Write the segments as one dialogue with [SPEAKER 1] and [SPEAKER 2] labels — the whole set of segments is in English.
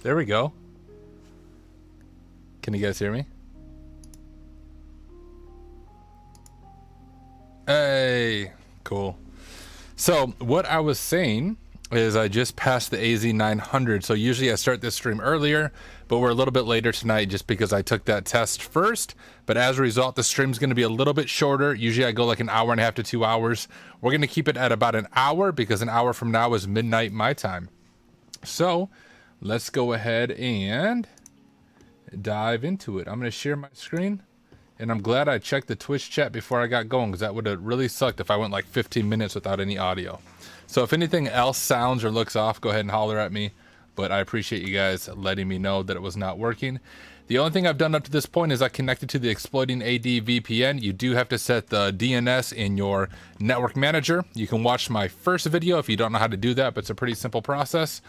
[SPEAKER 1] There we go. Can you guys hear me? Hey, cool. So what I was saying is I just passed the AZ 900. So usually I start this stream earlier, but we're a little bit later tonight just because I took that test first. But as a result, the stream's going to be a little bit shorter. Usually I go like an hour and a half to 2 hours. We're going to keep it at about an hour because an hour from now is midnight my time. So let's go ahead and dive into it. I'm going to share my screen. And I'm glad I checked the Twitch chat before I got going, because that would have really sucked if I went like 15 minutes without any audio. So if anything else sounds or looks off, go ahead and holler at me. But I appreciate you guys letting me know that it was not working. The only thing I've done up to this point is I connected to the Exploiting AD VPN. You do have to set the DNS in your network manager. You can watch my first video if you don't know how to do that, but it's a pretty simple process.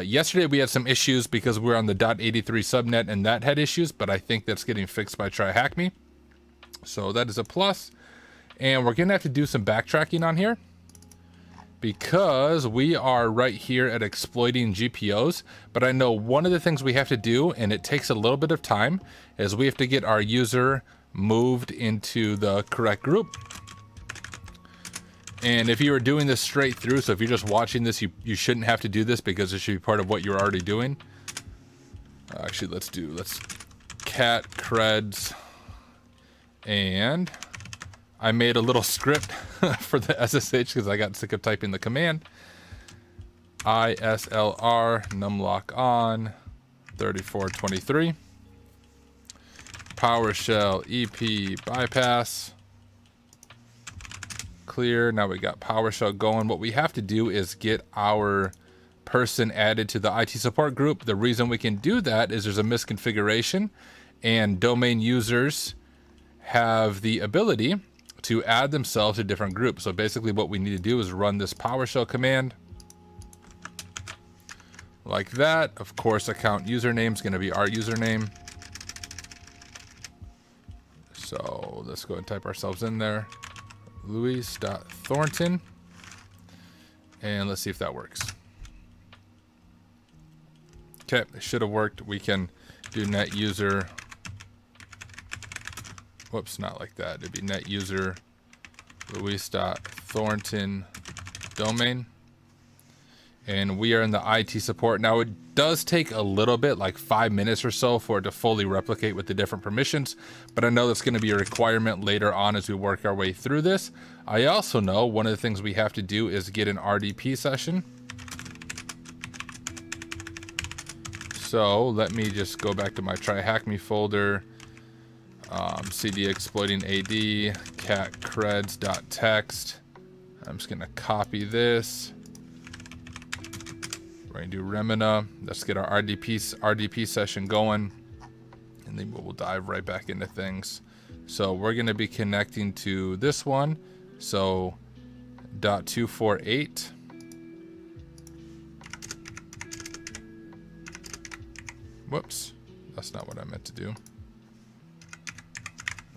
[SPEAKER 1] Yesterday we had some issues because we were on the .83 subnet and that had issues, but I think that's getting fixed by TryHackMe. So that is a plus. And we're going to have to do some backtracking on here because we are right here at exploiting GPOs. But I know one of the things we have to do, and it takes a little bit of time, is we have to get our user moved into the correct group. And if you were doing this straight through, so if you're just watching this, you shouldn't have to do this because it should be part of what you're already doing. Actually, let's cat creds. And I made a little script for the SSH because I got sick of typing the command. ISLR numlock on 3423. PowerShell EP bypass. Clear. Now we got PowerShell going. What we have to do is get our person added to the IT support group. The reason we can do that is there's a misconfiguration and domain users have the ability to add themselves to different groups. So basically what we need to do is run this PowerShell command like that. Of course, account username is going to be our username. So let's go ahead and type ourselves in there. Luis.Thornton. And let's see if that works. Okay, it should have worked. We can do net user. Whoops, not like that. It'd be net user Luis.Thornton domain. And we are in the IT support. Now it does take a little bit, like 5 minutes or so for it to fully replicate with the different permissions, but I know that's going to be a requirement later on as we work our way through this. I also know one of the things we have to do is get an RDP session. So let me just go back to my TryHackMe folder. CD exploiting AD cat creds.txt. I'm just gonna copy this. We're gonna do Remina. Let's get our RDP session going, and then we'll dive right back into things. So we're gonna be connecting to this one. So .248. Whoops, that's not what I meant to do.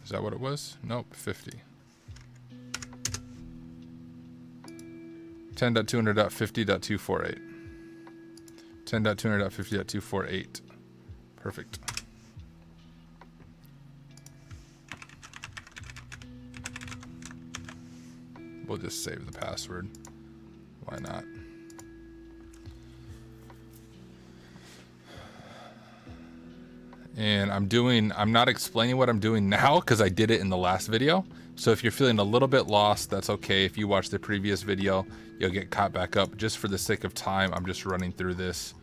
[SPEAKER 1] Is that what it was? Nope, 50. 10.200.50.248. 10.200.50.248. Perfect. We'll just save the password. Why not? And I'm not explaining what I'm doing now because I did it in the last video. So if you're feeling a little bit lost, that's okay. If you watch the previous video, you'll get caught back up. Just for the sake of time, I'm just running through this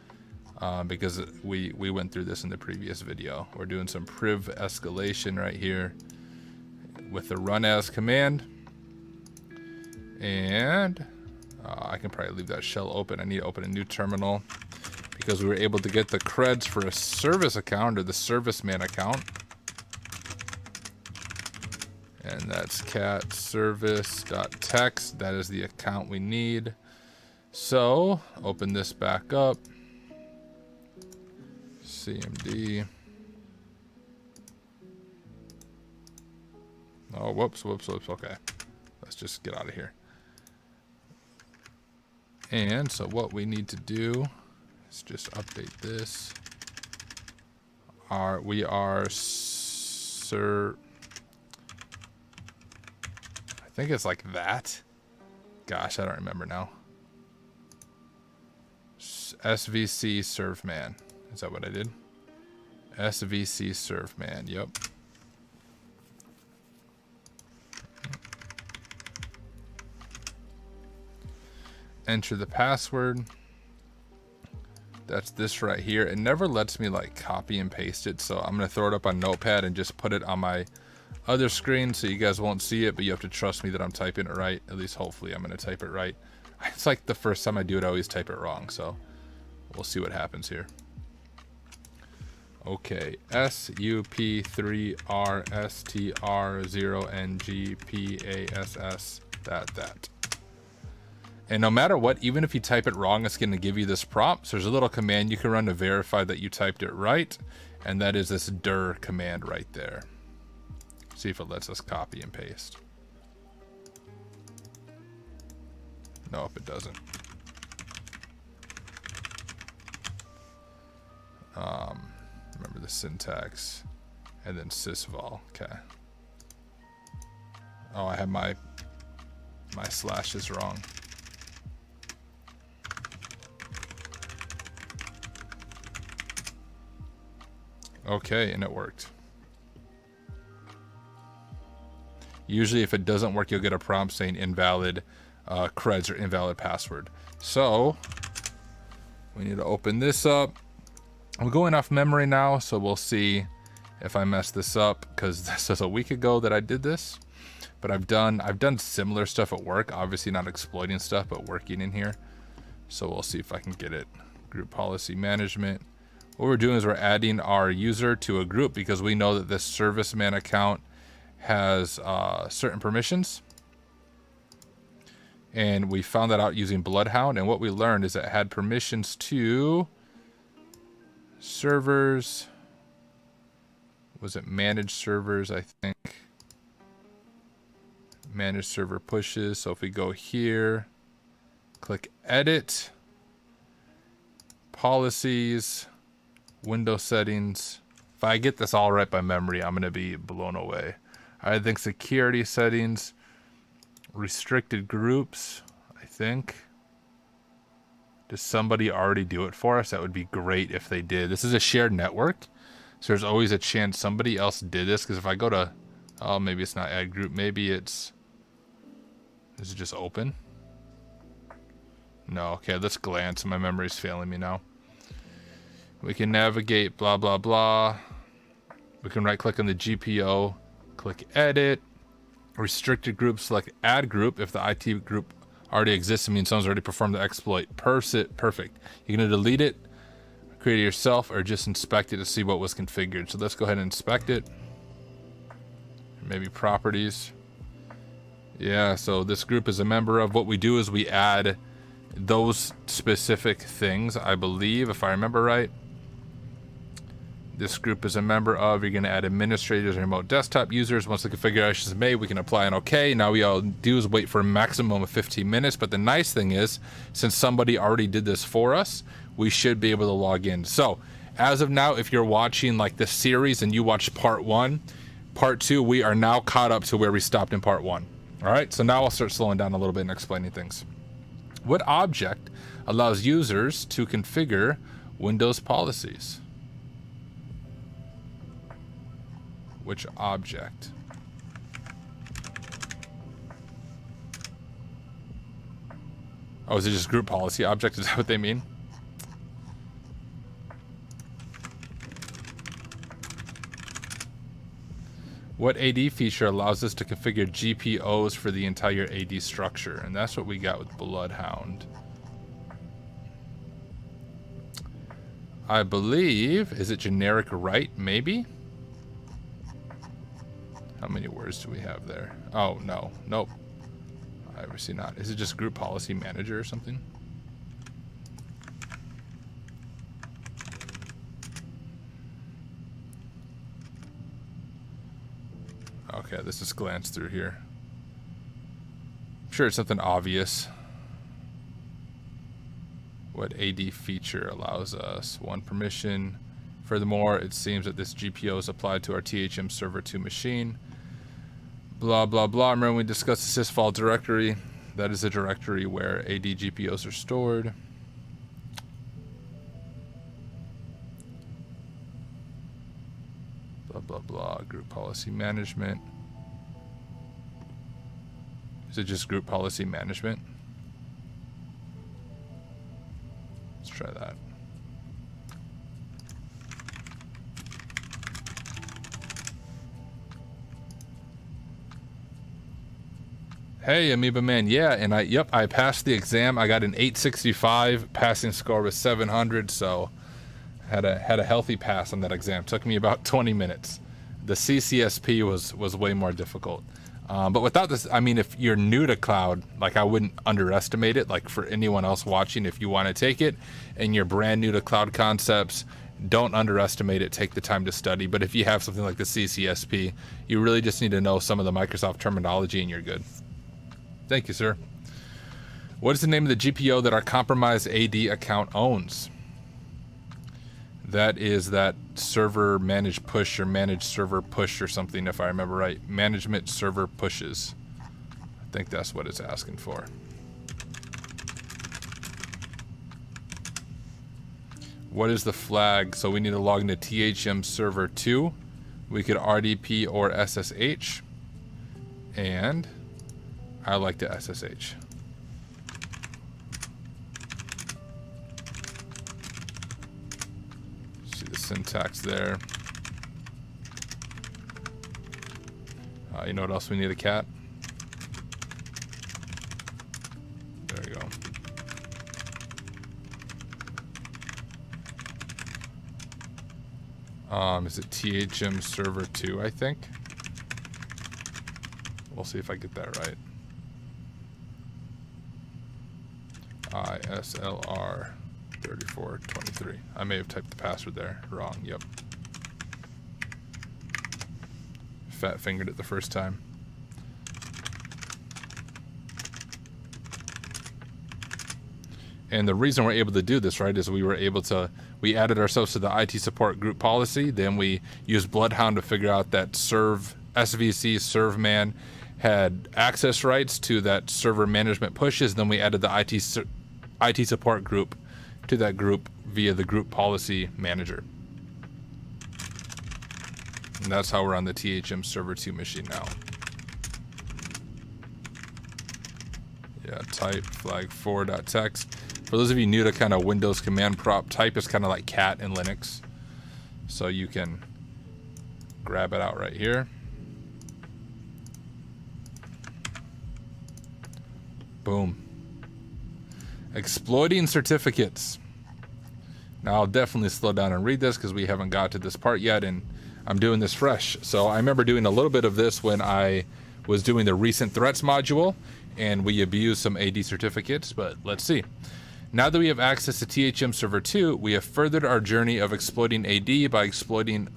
[SPEAKER 1] because we went through this in the previous video. We're doing some priv escalation right here with the run as command. And I can probably leave that shell open. I need to open a new terminal because we were able to get the creds for a service account or the serviceman account. And that's cat service.txt. That is the account we need. So open this back up. CMD. Oh, whoops. Okay. Let's just get out of here. And so what we need to do Let's just update this. We are sir. I think it's like that. Gosh, I don't remember now. SVC serveman. Is that what I did? SVC serveman. Yep. Enter the password. That's this right here. It never lets me like copy and paste it, so I'm gonna throw it up on Notepad and just put it on my other screen so you guys won't see it, but you have to trust me that I'm typing it right. At least hopefully I'm gonna type it right. It's like the first time I do it, I always type it wrong, so we'll see what happens here. Okay, SUP3RSTR0NGPASS, that. And no matter what, even if you type it wrong, it's going to give you this prompt. So there's a little command you can run to verify that you typed it right. And that is this dir command right there. See if it lets us copy and paste. Nope, it doesn't. Remember the syntax. And then sysvol. Okay. Oh, I have my slashes wrong. Okay, and it worked. Usually if it doesn't work, you'll get a prompt saying invalid creds or invalid password. So we need to open this up. I'm going off memory now, so we'll see if I mess this up, because this was a week ago that I did this. But I've done similar stuff at work, obviously not exploiting stuff, but working in here. So we'll see if I can get it. Group policy management. What we're doing is we're adding our user to a group because we know that this serviceman account has certain permissions. And we found that out using Bloodhound. And what we learned is it had permissions to servers. Was it managed servers, I think? Manage server pushes. So if we go here, click edit, policies, window settings. If I get this all right by memory, I'm going to be blown away. I think security settings, restricted groups, I think. Does somebody already do it for us? That would be great if they did. This is a shared network, so there's always a chance somebody else did this, because if I go to, oh, maybe it's not add group, maybe it's, is it just open? No, okay, let's glance. My memory's failing me now. We can navigate, blah, blah, blah. We can right click on the GPO, click edit, restricted group, select add group. If the IT group already exists, it means someone's already performed the exploit. Perfect. You're gonna delete it, create it yourself, or just inspect it to see what was configured. So let's go ahead and inspect it. Maybe properties. Yeah, so this group is a member of. What we do is we add those specific things, I believe, if I remember right. This group is a member of. You're going to add administrators and remote desktop users. Once the configuration is made, we can apply an OK. Now we all do is wait for a maximum of 15 minutes. But the nice thing is, since somebody already did this for us, we should be able to log in. So as of now, if you're watching like this series and you watched part 1, part 2, we are now caught up to where we stopped in part 1. All right, so now I'll start slowing down a little bit and explaining things. What object allows users to configure Windows policies? Which object? Oh, is it just group policy object? Is that what they mean? What AD feature allows us to configure GPOs for the entire AD structure? And that's what we got with Bloodhound. I believe, is it generic right? Maybe? How many words do we have there? Oh, no. Nope. Obviously not. Is it just group policy manager or something? Okay, let's just glance through here. I'm sure it's something obvious. What AD feature allows us? One permission. Furthermore, it seems that this GPO is applied to our THM server 2 machine. Blah, blah, blah. Remember we discussed the sysfile directory. That is a directory where AD GPOs are stored. Blah, blah, blah. Group policy management. Is it just group policy management? Let's try that. Hey, Amoeba Man. Yeah, and I passed the exam. I got an 865. Passing score was 700, so had a healthy pass on that exam. Took me about 20 minutes. The CCSP was way more difficult. But without this, I mean, if you're new to cloud, like, I wouldn't underestimate it. Like, for anyone else watching, if you want to take it and you're brand new to cloud concepts, don't underestimate it. Take the time to study. But if you have something like the CCSP, you really just need to know some of the Microsoft terminology and you're good. Thank you, sir. What is the name of the GPO that our compromised AD account owns? That is that server managed push or managed server push or something, if I remember right. Management server pushes. I think that's what it's asking for. What is the flag? So we need to log into THM server 2. We could RDP or SSH. And I like the SSH. See the syntax there. You know what else we need? A cat. There you go. Is it THM server 2, I think? We'll see if I get that right. ISLR 3423. I may have typed the password there wrong. Yep. Fat fingered it the first time. And the reason we're able to do this, right, is we added ourselves to the IT support group policy. Then we used Bloodhound to figure out that SVC serve man had access rights to that server management pushes. Then we added the IT support group to that group via the group policy manager. And that's how we're on the THM server 2 machine now. Yeah, type flag 4.txt. For those of you new to kind of Windows command prompt, type is kind of like cat in Linux. So you can grab it out right here. Boom. Exploiting certificates. Now I'll definitely slow down and read this because we haven't got to this part yet and I'm doing this fresh. So I remember doing a little bit of this when I was doing the recent threats module and we abused some AD certificates, but let's see. Now that we have access to THM server 2, we have furthered our journey of exploiting AD by exploiting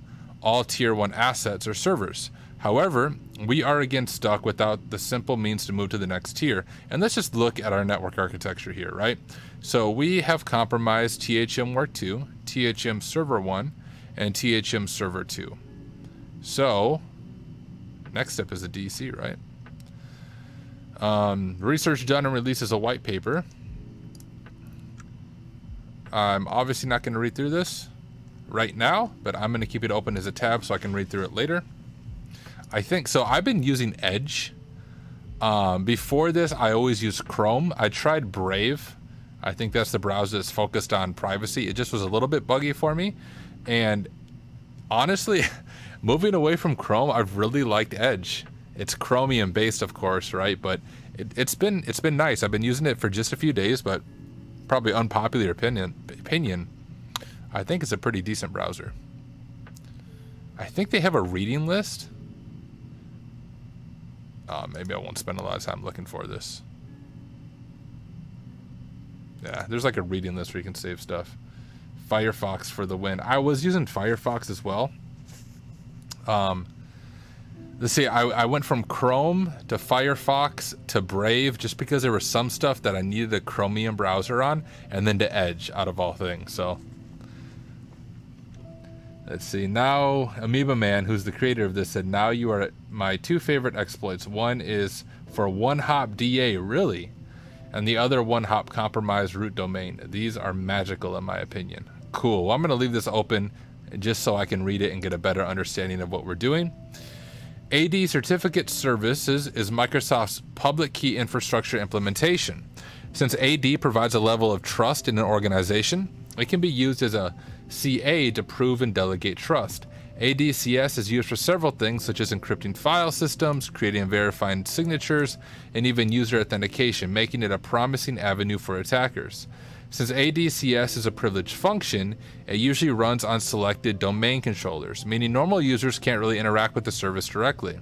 [SPEAKER 1] all tier 1 assets or servers. However, we are again stuck without the simple means to move to the next tier. And let's just look at our network architecture here, right? So we have compromised THM Work 2, THM Server 1, and THM Server 2. So, next step is a DC, right? Research done and releases a white paper. I'm obviously not going to read through this right now, but I'm going to keep it open as a tab so I can read through it later. I think so. I've been using Edge. Before this, I always used Chrome. I tried Brave. I think that's the browser that's focused on privacy. It just was a little bit buggy for me. And honestly, moving away from Chrome, I've really liked Edge. It's Chromium based, of course, right? But it's been nice. I've been using it for just a few days, but probably unpopular opinion. I think it's a pretty decent browser. I think they have a reading list. Maybe I won't spend a lot of time looking for this. Yeah, there's like a reading list where you can save stuff. Firefox for the win. I was using Firefox as well. Let's see, I went from Chrome to Firefox to Brave just because there was some stuff that I needed a Chromium browser on, and then to Edge out of all things. So let's see, now Amoeba Man, who's the creator of this, said, now you are my two favorite exploits. One is for one-hop DA, really? And the other one-hop compromised root domain. These are magical in my opinion. Cool, well, I'm gonna leave this open just so I can read it and get a better understanding of what we're doing. AD Certificate Services is Microsoft's public key infrastructure implementation. Since AD provides a level of trust in an organization, it can be used as a CA to prove and delegate trust. ADCS is used for several things such as encrypting file systems, creating and verifying signatures, and even user authentication, making it a promising avenue for attackers. Since ADCS is a privileged function, it usually runs on selected domain controllers, meaning normal users can't really interact with the service directly.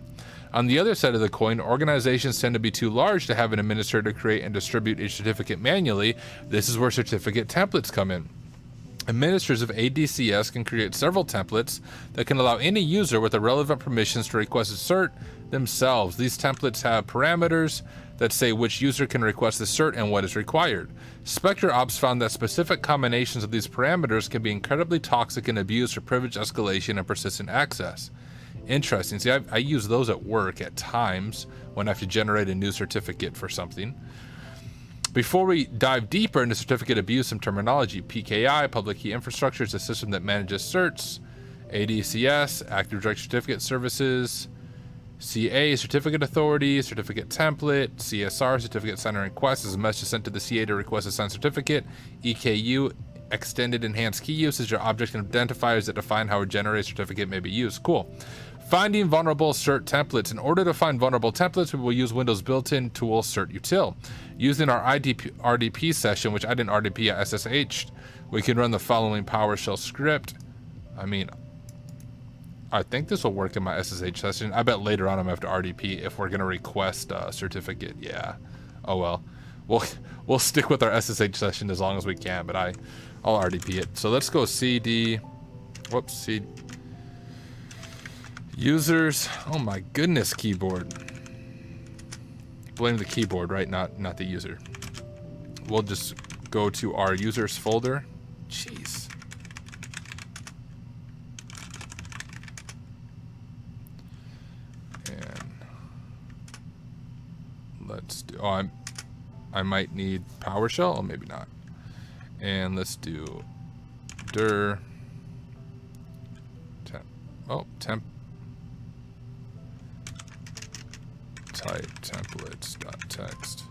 [SPEAKER 1] On the other side of the coin, organizations tend to be too large to have an administrator create and distribute each certificate manually. This is where certificate templates come in. Administrators of ADCS can create several templates that can allow any user with the relevant permissions to request a cert themselves. These templates have parameters that say which user can request the cert and what is required. Spectre Ops found that specific combinations of these parameters can be incredibly toxic and abused for privilege escalation and persistent access. Interesting. See, I use those at work at times when I have to generate a new certificate for something. Before we dive deeper into certificate abuse, some terminology. PKI, Public Key Infrastructure, is a system that manages certs. ADCS, Active Directory Certificate Services. CA, Certificate Authority, Certificate Template. CSR, Certificate Signer Request, is a message sent to the CA to request a signed certificate. EKU, Extended Enhanced Key Usage, are object identifiers that define how a generated certificate may be used. Cool. Finding vulnerable cert templates. In order to find vulnerable templates, we will use Windows built-in tool certutil. Using our RDP session, which I didn't RDP at SSH, we can run the following PowerShell script. I mean, I think this will work in my SSH session. I bet later on I'm gonna have to RDP if we're gonna request a certificate. Yeah. Oh well. We'll stick with our SSH session as long as we can, but I'll RDP it. So let's go CD. Whoops, CD. Users. Oh my goodness, keyboard. Blame the keyboard, right? Not the user. We'll just go to our users folder. Jeez. And let's do, oh, I might need PowerShell, or maybe not. And let's do dir temp type templates.txt.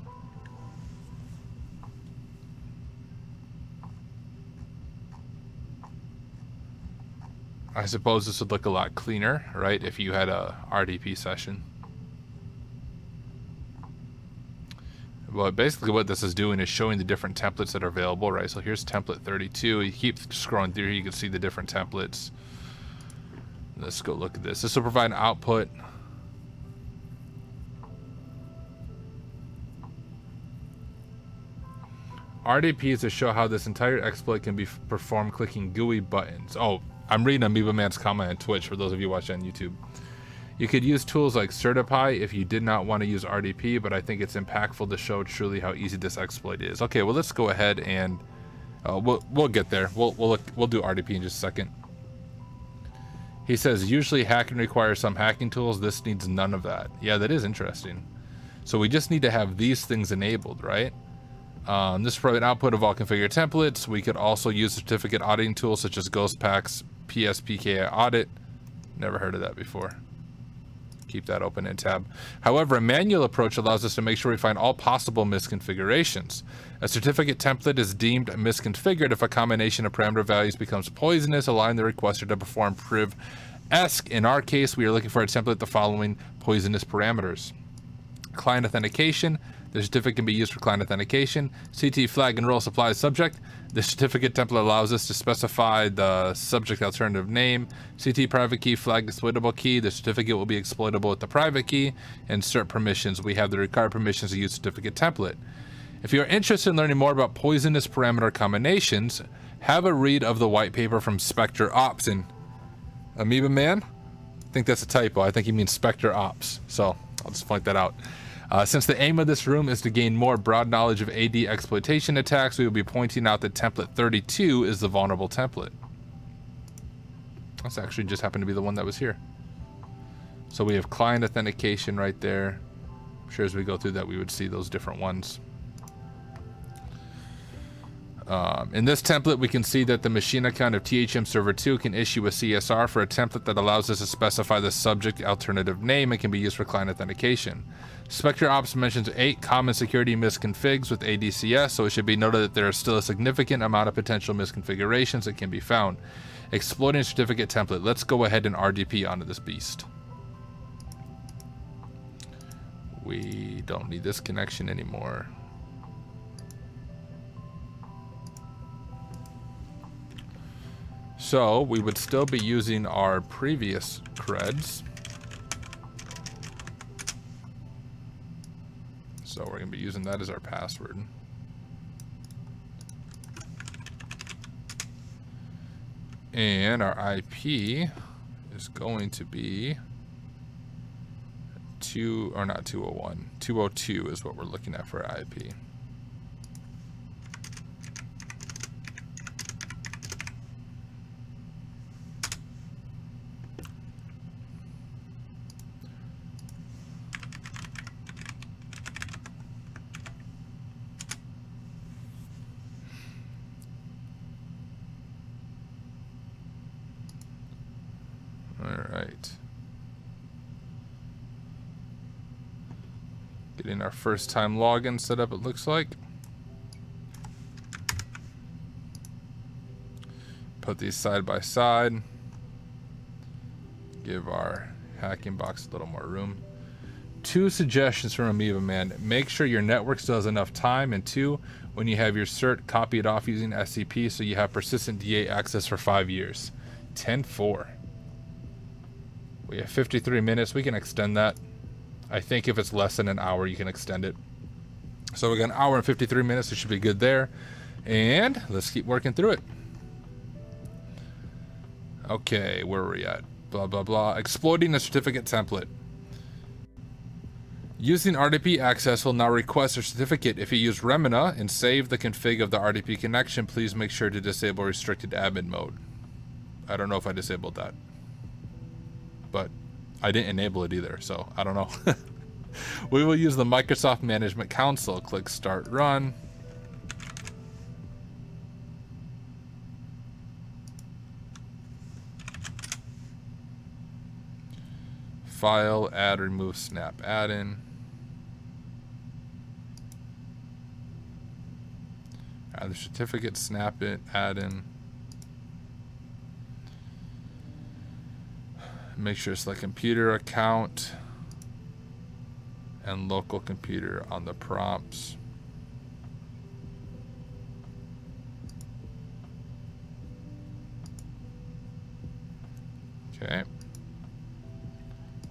[SPEAKER 1] I suppose this would look a lot cleaner, right, if you had a RDP session. But basically what this is doing is showing the different templates that are available, right? So here's template 32. You keep scrolling through here, you can see the different templates. Let's go look at this. This will provide an output. RDP is to show how this entire exploit can be performed clicking GUI buttons. Oh, I'm reading Amoeba Man's comment on Twitch for those of you watching on YouTube. You could use tools like Certify if you did not want to use RDP, but I think it's impactful to show truly how easy this exploit is. Okay, well let's go ahead and we'll get there. We'll do RDP in just a second. He says usually hacking requires some hacking tools. This needs none of that. Yeah, that is interesting. So we just need to have these things enabled, right? This is probably an output of all configured templates. We could also use certificate auditing tools such as GhostPack's PSPK audit. Never heard of that before. Keep that open in tab. However, a manual approach allows us to make sure we find all possible misconfigurations. A certificate template is deemed misconfigured if a combination of parameter values becomes poisonous, allowing the requester to perform priv-esque. In our case, we are looking for a template with the following poisonous parameters. Client authentication. The certificate can be used for client authentication. CT flag enroll supplies subject. The certificate template allows us to specify the subject alternative name. CT private key flag exploitable key. The certificate will be exploitable with the private key. And cert permissions. We have the required permissions to use certificate template. If you're interested in learning more about poisonous parameter combinations, have a read of the white paper from Spectre Ops. And Amoeba Man, think that's a typo. I think he means Spectre Ops. So I'll just point that out. Since the aim of this room is to gain more broad knowledge of AD exploitation attacks, we will be pointing out that template 32 is the vulnerable template. That's actually just happened to be the one that was here. So we have client authentication right there. I'm sure as we go through that, we would see those different ones. In this template, we can see that the machine account of THM Server 2 can issue a CSR for a template that allows us to specify the subject alternative name and can be used for client authentication. Spectre Ops mentions 8 common security misconfigs with ADCS, so it should be noted that there is still a significant amount of potential misconfigurations that can be found. Exploiting certificate template. Let's go ahead and RDP onto this beast. We don't need this connection anymore. So we would still be using our previous creds. So we're going to be using that as our password. And our IP is going to be 201. 202 is what we're looking at for IP. Getting our first time login set up, it looks like. Put these side by side. Give our hacking box a little more room. 2 suggestions from Amoeba Man. Make sure your network still has enough time, and 2, when you have your cert, copy it off using SCP so you have persistent DA access for 5 years. 10-4. We have 53 minutes. We can extend that. I think if it's less than an hour, you can extend it. So we got an hour and 53 minutes. It should be good there. And let's keep working through it. Okay, where are we at? Blah, blah, blah. Exploiting the certificate template. Using RDP access will now request a certificate. If you use Remina and save the config of the RDP connection, please make sure to disable restricted admin mode. I don't know if I disabled that, but I didn't enable it either, so I don't know. We will use the Microsoft Management Console. Click Start Run. File, add, remove, snap, add in. Add the certificate, snap it, add in. Make sure it's the computer account and local computer on the prompts. Okay.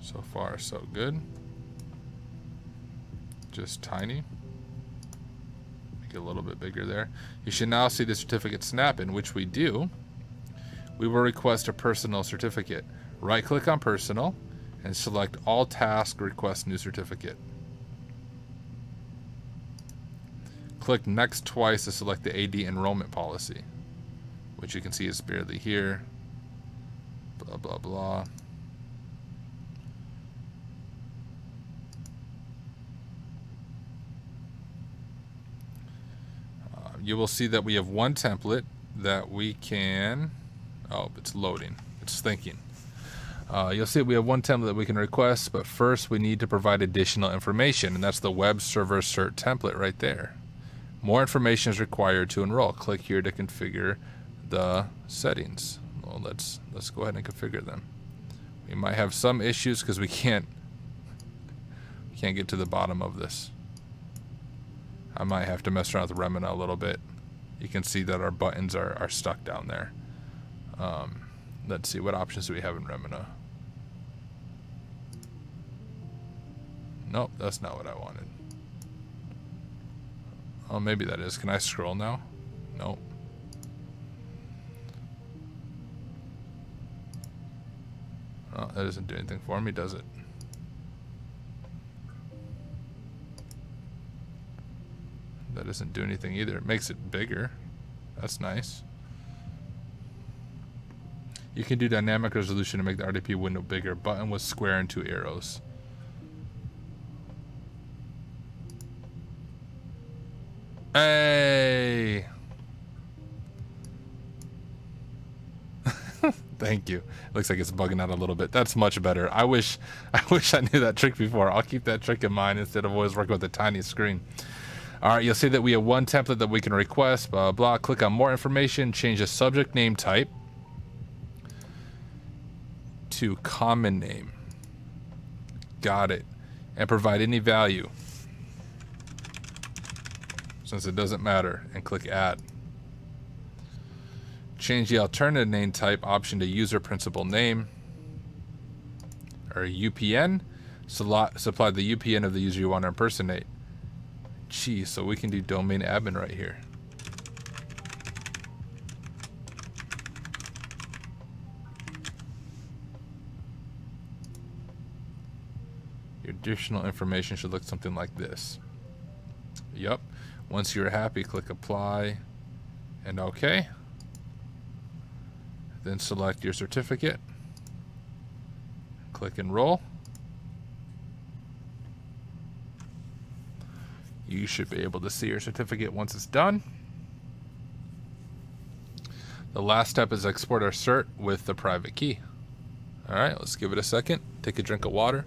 [SPEAKER 1] So far, so good. Just tiny. Make it a little bit bigger there. You should now see the certificate snap in, which we do. We will request a personal certificate. Right-click on personal and select all task, request new certificate. Click next twice to select the AD enrollment policy, which you can see is barely here. Blah, blah, blah. You will see that we have one template that we can, oh, it's loading, it's thinking. You'll see we have one template that we can request, but first we need to provide additional information, and that's the web server cert template right there. More information is required to enroll. Click here to configure the settings. Well, let's go ahead and configure them. We might have some issues because we can't get to the bottom of this. I might have to mess around with Remina a little bit. You can see that our buttons are stuck down there. Let's see, what options do we have in Remina? Nope, that's not what I wanted. Oh, maybe that is. Can I scroll now? Nope. Oh, that doesn't do anything for me, does it? That doesn't do anything either. It makes it bigger. That's nice. You can do dynamic resolution to make the RDP window bigger. Button with square and 2 arrows. Hey! Thank you. Looks like it's bugging out a little bit. That's much better. I wish I knew that trick before. I'll keep that trick in mind instead of always working with a tiny screen. All right, you'll see that we have one template that we can request, blah, blah. Click on more information, change the subject name type to common name. Got it. And provide any value, since it doesn't matter, and click add. Change the alternative name type option to user principal name, or UPN. Supply the UPN of the user you want to impersonate. Geez, so we can do domain admin right here. Your additional information should look something like this. Yep. Once you're happy, click apply and OK. Then select your certificate. Click enroll. You should be able to see your certificate once it's done. The last step is export our cert with the private key. All right, let's give it a second. Take a drink of water.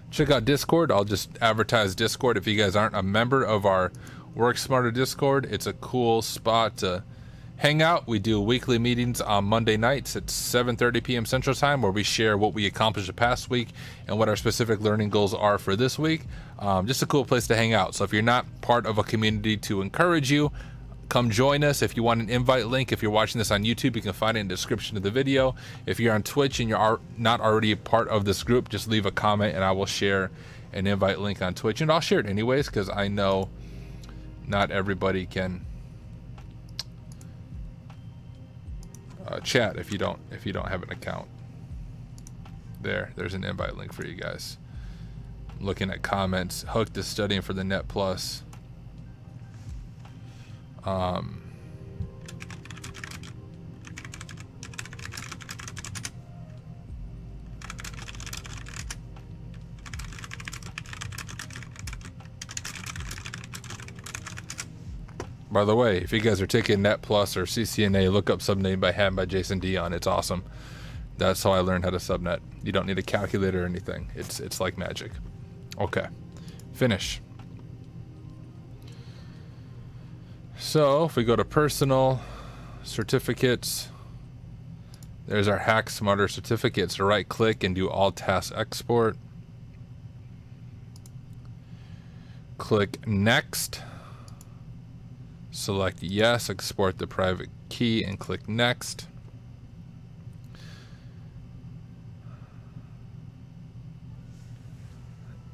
[SPEAKER 1] Check out Discord. I'll just advertise Discord. If you guys aren't a member of our Work Smarter Discord, it's a cool spot to hang out. We do weekly meetings on Monday nights at 7:30 p.m. Central Time, where we share what we accomplished the past week and what our specific learning goals are for this week. Just a cool place to hang out. So if you're not part of a community to encourage you, come join us. If you want an invite link, if you're watching this on YouTube, you can find it in the description of the video. If you're on Twitch and you're not already a part of this group, just leave a comment and I will share an invite link on Twitch. And I'll share it anyways, because I know not everybody can chat if you don't have an account. There's an invite link for you guys. Looking at comments, hooked to studying for the Net Plus. By the way, if you guys are taking Net Plus or CCNA, look up Subnetting by Hand by Jason Dion. It's awesome. That's how I learned how to subnet. You don't need a calculator or anything. It's like magic. Okay, finish. So if we go to personal certificates, there's our Hack Smarter certificates. So right click and do all task export. Click next. Select yes, export the private key and click next.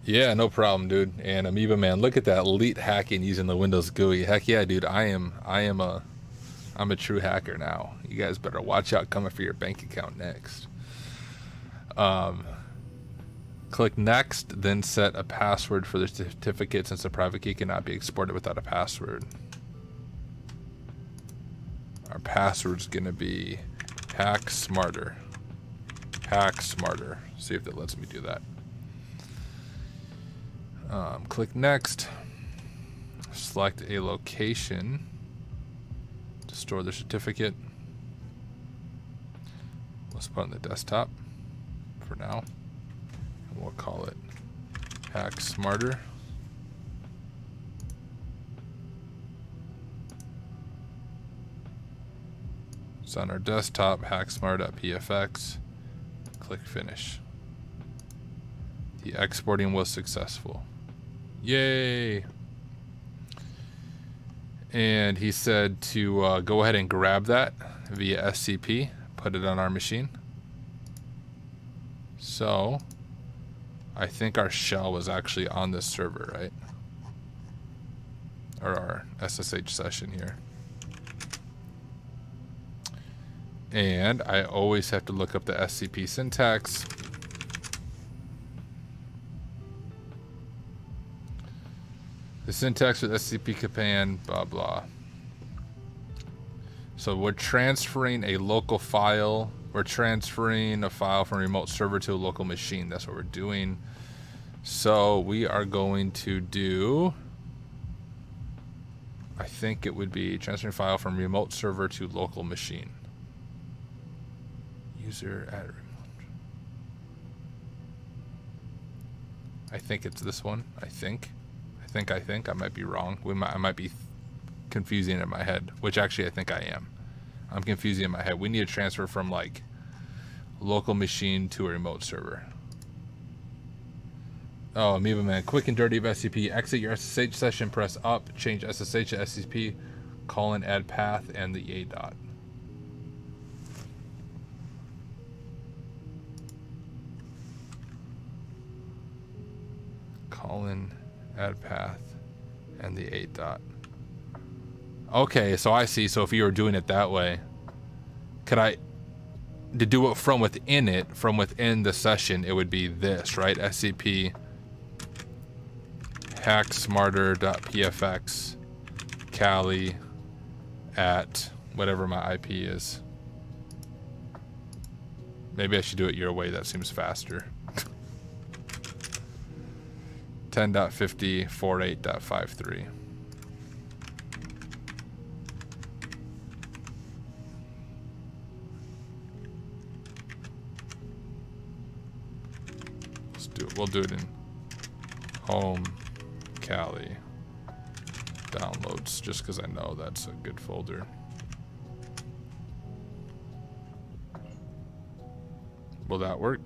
[SPEAKER 1] Yeah, no problem, dude. And Amoeba Man, look at that elite hacking using the Windows GUI. Heck yeah, dude. I'm a true hacker now. You guys better watch out coming for your bank account next. Click next, then set a password for the certificate, since the private key cannot be exported without a password. Our password's gonna be Hack Smarter. Hack Smarter. See if it lets me do that. Click next. Select a location to store the certificate. Let's put it on the desktop for now. And we'll call it Hack Smarter. It's on our desktop, hacksmart.pfx. Click finish. The exporting was successful. Yay! And he said to go ahead and grab that via SCP, put it on our machine. So I think our shell was actually on this server, right? Or our SSH session here. And I always have to look up the SCP syntax. The syntax with SCP command, blah, blah. So we're transferring a local file. We're transferring a file from a remote server to a local machine. That's what we're doing. So we are going to do, I think it would be transferring a file from remote server to local machine. User at remote. I think it's this one. I think. I might be wrong. I might be confusing it in my head, which actually I think I am. I'm confusing it in my head. We need to transfer from like local machine to a remote server. Oh, Amoeba Man, quick and dirty of SCP. Exit your SSH session, press up, change SSH to SCP, add path, and the A dot. Add path, and the 8 dot. Okay, so I see. So if you were doing it that way, could I, to do it from within the session, it would be this, right? SCP hacksmarter.pfx Cali at whatever my IP is. Maybe I should do it your way. That seems faster. 10.50.48.53. We'll do it in home Cali downloads, just because I know that's a good folder. Will that work?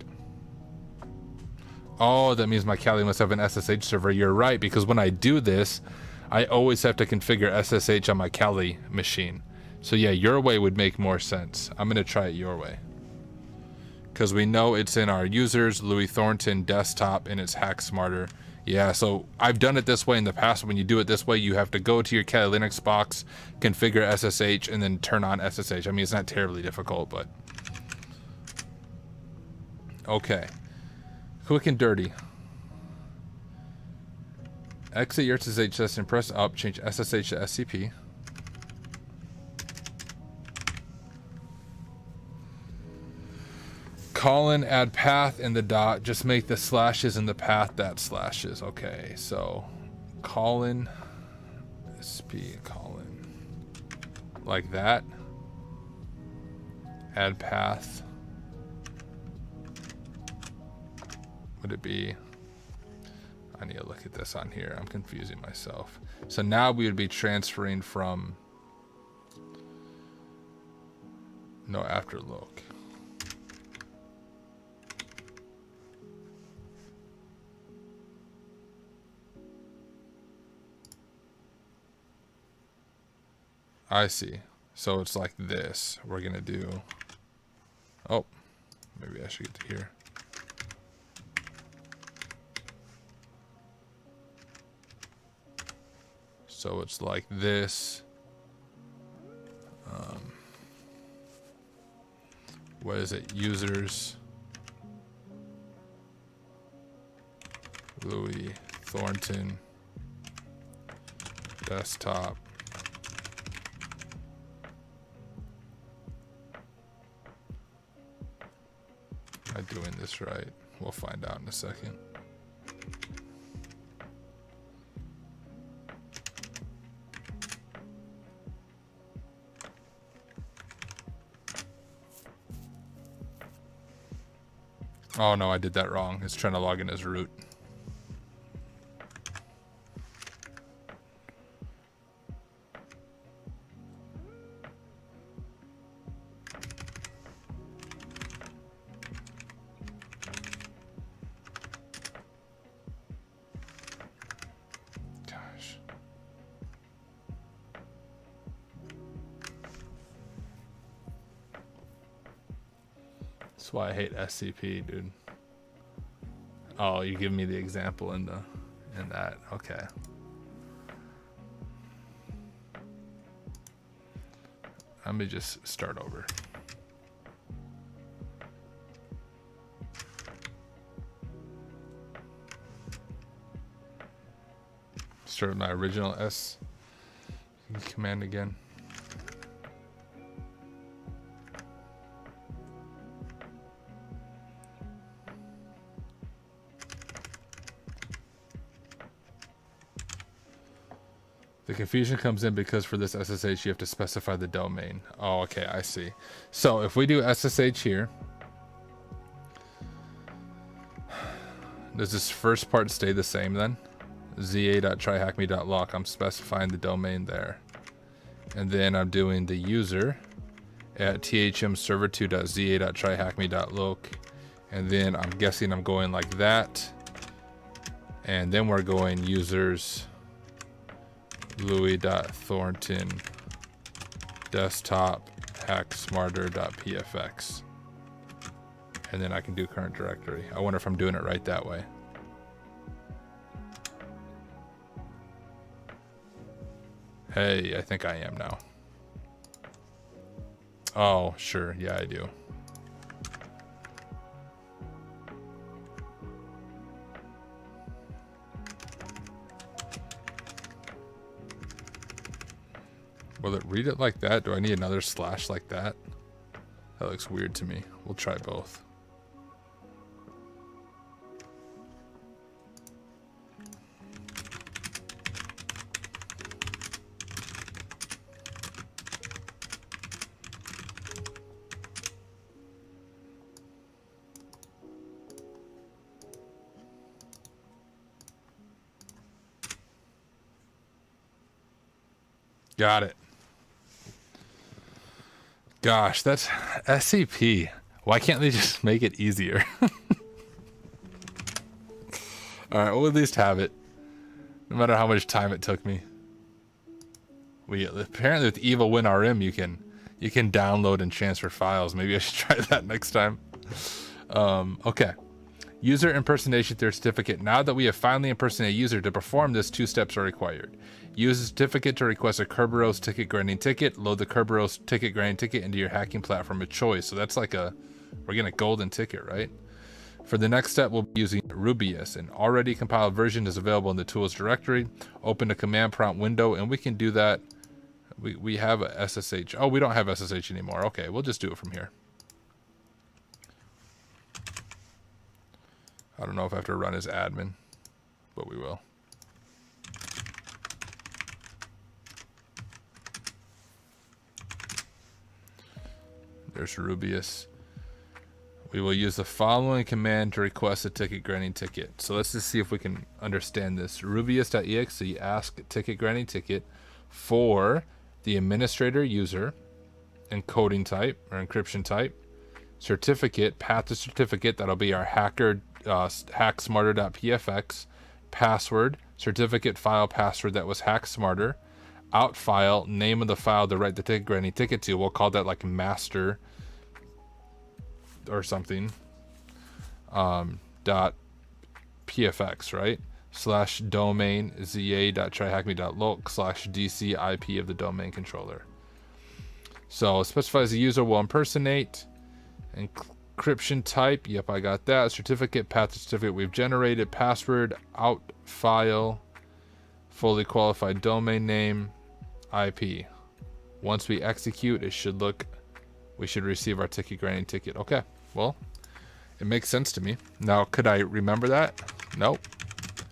[SPEAKER 1] Oh, that means my Kali must have an SSH server. You're right, because when I do this, I always have to configure SSH on my Kali machine. So yeah, your way would make more sense. I'm going to try it your way. Because we know it's in our users, Louis Thornton desktop, and it's HackSmarter. Yeah, so I've done it this way in the past. When you do it this way, you have to go to your Kali Linux box, configure SSH, and then turn on SSH. I mean, it's not terribly difficult, but... Okay. Quick and dirty. Exit your SSH session, press up, change SSH to SCP. Add path in the dot. Just make the slashes in the path that slashes. Okay, so SP like that. Add path. Would it be? I need to look at this on here. I'm confusing myself. So now we would be transferring from. No, after loc. I see. So it's like this. We're gonna do. Oh, maybe I should get to here. So it's like this. What is it? Users. Louis Thornton. Desktop. Am I doing this right? We'll find out in a second. Oh no, I did that wrong. It's trying to log in as root. Gosh. That's why I hate SCP, dude. Oh, you give me the example in that. Okay. Let me just start over. start my original S command again. The confusion comes in because for this SSH you have to specify the domain. Oh, okay, I see. So if we do SSH here, does this first part stay the same then? za.tryhackme.lock, I'm specifying the domain there. And then I'm doing the user at thmserver2.za.tryhackme.loc. And then I'm guessing I'm going like that. And then we're going users louis.thornton desktop hacksmarter.pfx. And then I can do current directory. I wonder if I'm doing it right that way. Hey, I think I am now. Oh, sure. Yeah, I do. Will it read it like that? Do I need another slash like that? That looks weird to me. We'll try both. Got it. Gosh, that's SCP. Why can't they just make it easier? Alright, we'll at least have it. No matter how much time it took me. We apparently with Evil WinRM you can download and transfer files. Maybe I should try that next time. Okay. User impersonation through certificate. Now that we have finally impersonated a user, to perform this, 2 steps are required. Use a certificate to request a Kerberos ticket granting ticket. Load the Kerberos ticket granting ticket into your hacking platform of choice. So that's like we're getting a golden ticket, right? For the next step, we'll be using Rubius. An already compiled version is available in the tools directory. Open a command prompt window, and we can do that. We have a SSH. Oh, we don't have SSH anymore. Okay, we'll just do it from here. I don't know if I have to run as admin, but we will. There's Rubius. We will use the following command to request a ticket granting ticket. So let's just see if we can understand this. Rubius.exe ask ticket granting ticket for the administrator user, encoding type or encryption type, certificate, path to certificate, that'll be our hacksmarter.pfx, password, certificate file password that was hacksmarter, out file, name of the file to write the ticket granting ticket to. We'll call that like master or something. Dot pfx, right? Slash domain za.tryhackme.loc slash dc IP of the domain controller. So it specifies the user will impersonate. Encryption type, yep, I got that. Certificate, path to certificate we've generated. Password, out file, fully qualified domain name, IP. Once we execute, we should receive our ticket granting ticket. Okay, well, it makes sense to me. Now, could I remember that? Nope.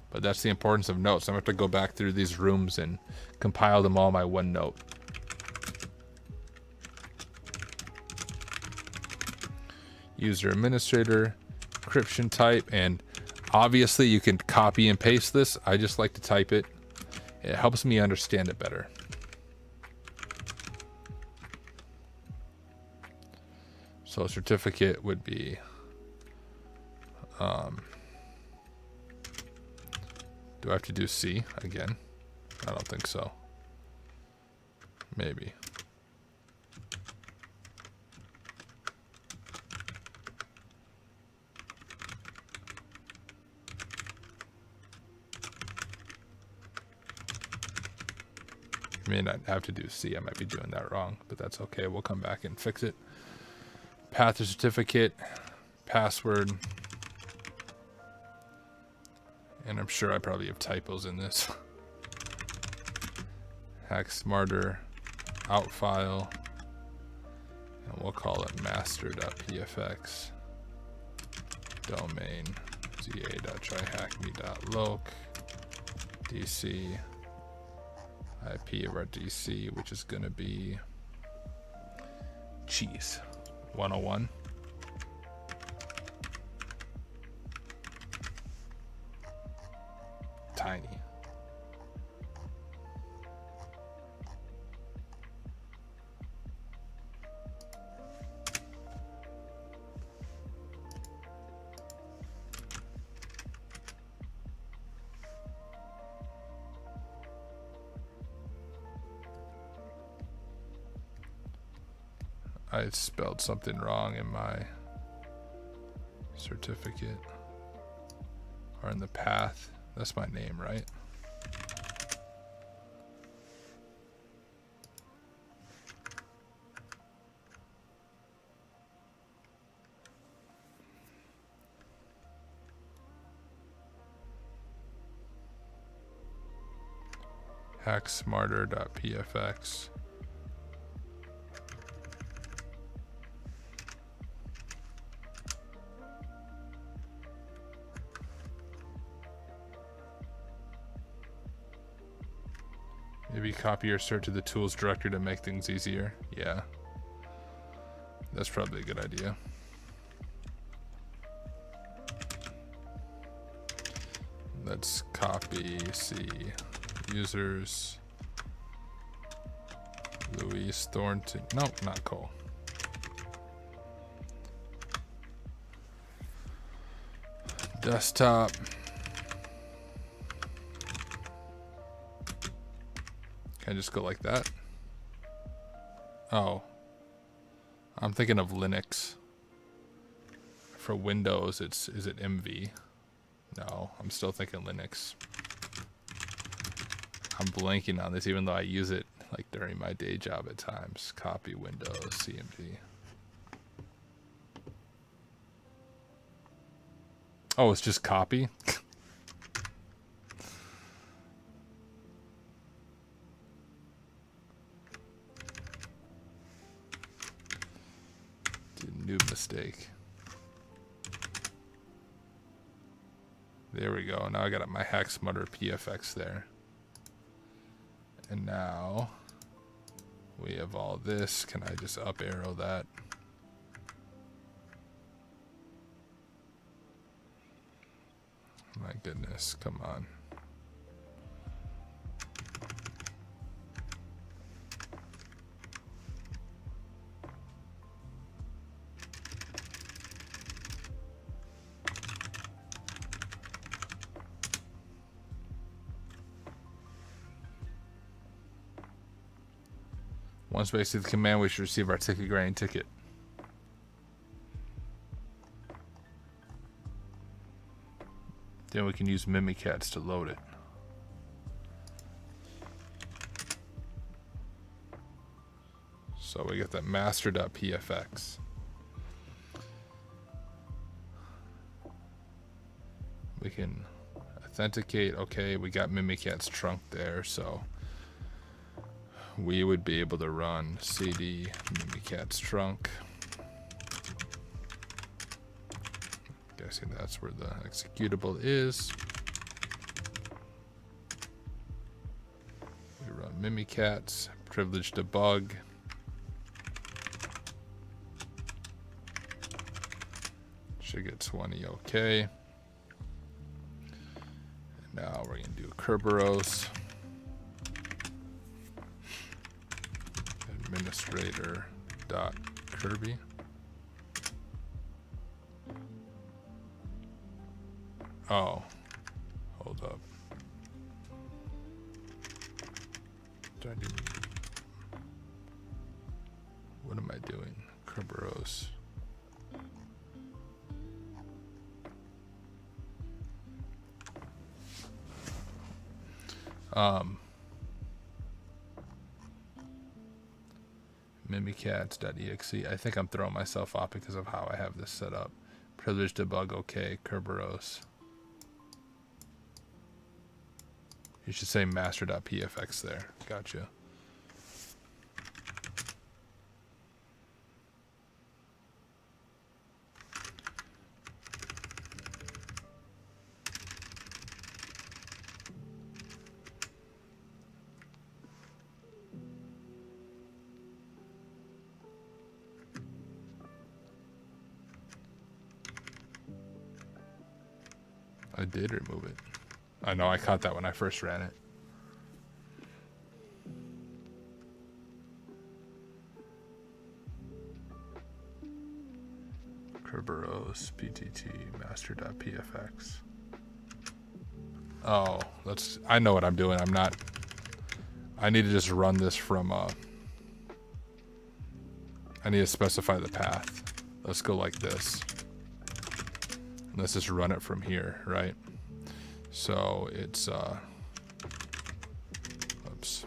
[SPEAKER 1] But that's the importance of notes. I'm going to have to go back through these rooms and compile them all in my OneNote. User administrator, encryption type, and obviously you can copy and paste this. I just like to type it. It helps me understand it better. So certificate would be do I have to do C again? I don't think so. Maybe. May not have to do C. I might be doing that wrong, but that's okay. We'll come back and fix it. Path to certificate, password, and I'm sure I probably have typos in this. hack smarter out file, and we'll call it master.pfx. Domain za.tryhackme.loc DC IP of our DC, which is going to be cheese 101. Tiny. I spelled something wrong in my certificate or in the path. That's my name, right? hacksmarter.pfx. Maybe copy your cert to the tools directory to make things easier. Yeah, that's probably a good idea. Let's copy C users. Louise Thornton. Nope, not Cole. Desktop. Can I just go like that? Oh. I'm thinking of Linux. For Windows, is it MV? No, I'm still thinking Linux. I'm blanking on this even though I use it like during my day job at times. Copy Windows, CMD. Oh, it's just copy? New mistake. There we go. Now I got my hack smarter PFX there. And now we have all this. Can I just up arrow that? My goodness, come on. Once we execute the command, we should receive our ticket grain ticket. Then we can use Mimikatz to load it. So we get that master.pfx. We can authenticate. Okay, we got Mimikatz trunk there, so we would be able to run cd Mimikatz trunk. Guessing that's where the executable is. We run Mimikatz, privilege debug. Should get 20 okay. And now we're gonna do Kerberos. Administrator.Kirby. Oh, hold up. Do I do? What am I doing? Kerberos. Mimikatz.exe. I think I'm throwing myself off because of how I have this set up. Privilege debug, okay. Kerberos. You should say master.pfx there. Gotcha. I did remove it. I know, I caught that when I first ran it. Kerberos, PTT, master.pfx. Oh, I know what I'm doing. I need to just run this from, I need to specify the path. Let's go like this. Let's just run it from here, right? So it's, oops.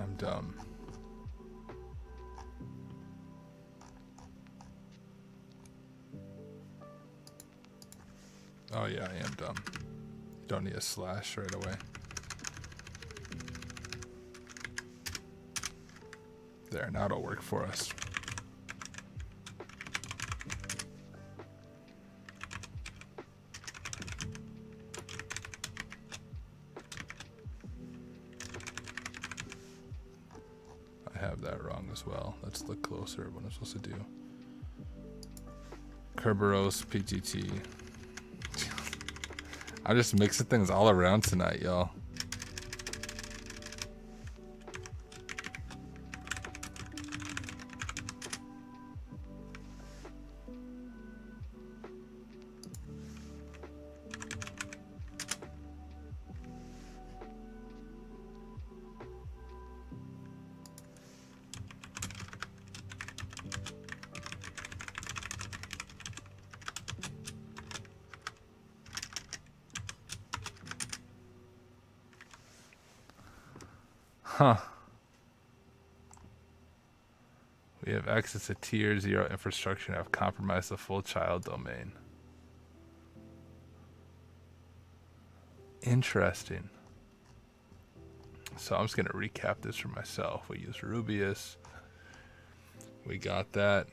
[SPEAKER 1] I'm dumb. Oh yeah, I am dumb. Don't need a slash right away. There, now it'll work for us. I have that wrong as well. Let's look closer at what I'm supposed to do. Kerberos, PTT. I'm just mixing things all around tonight, y'all. Huh. We have access to tier 0 infrastructure and have compromised the full child domain. Interesting. So I'm just going to recap this for myself. We use Rubius. We got that.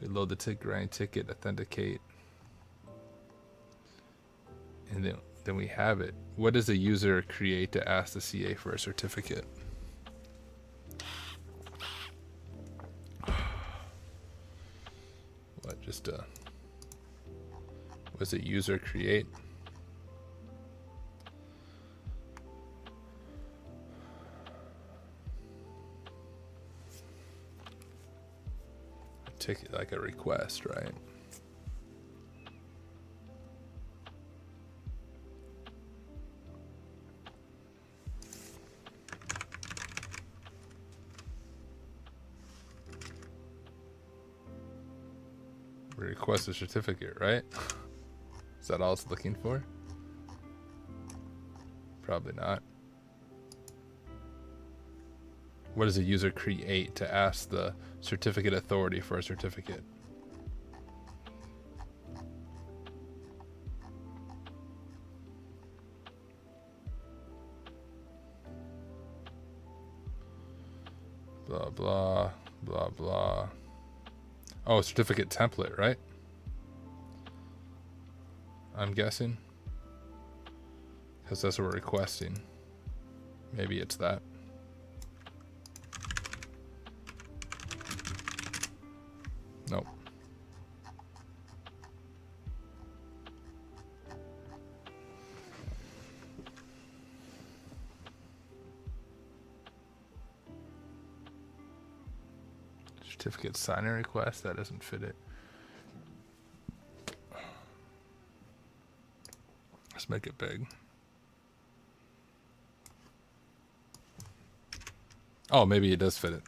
[SPEAKER 1] We load the ticket, grind ticket, authenticate. And then we have it. What does a user create to ask the CA for a certificate? What, just was it user create? Ticket like a request, right? Request a certificate, right? Is that all it's looking for? Probably not. What does a user create to ask the certificate authority for a certificate? Blah, blah, blah, blah. Oh, certificate template, right? I'm guessing. Because that's what we're requesting. Maybe it's that. Nope. Certificate signer request, that doesn't fit it. Let's make it big. Oh, maybe it does fit it.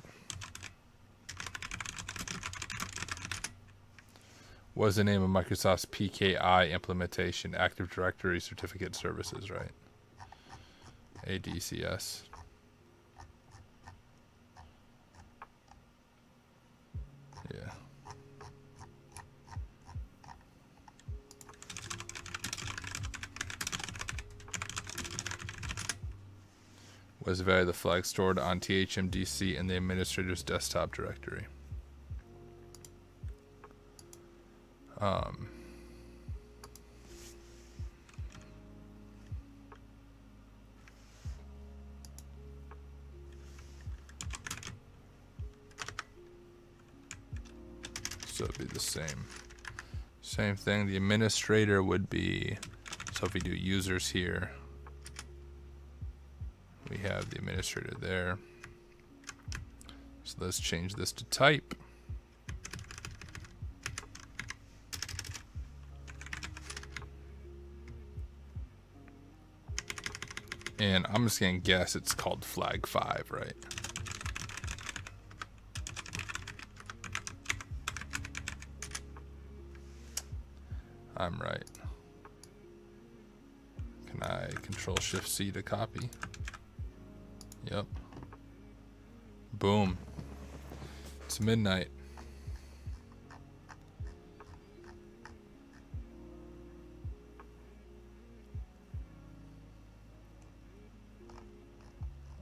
[SPEAKER 1] What is the name of Microsoft's PKI implementation? Active Directory Certificate Services, right? ADCS. Yeah. was via the flag stored on THMDC in the administrator's desktop directory. So it'd be the same thing. The administrator would be, so if we do users here, we have the administrator there. So let's change this to type. And I'm just gonna guess it's called flag 5, right? I'm right. Can I Control-Shift-C to copy? Yep. Boom. It's midnight.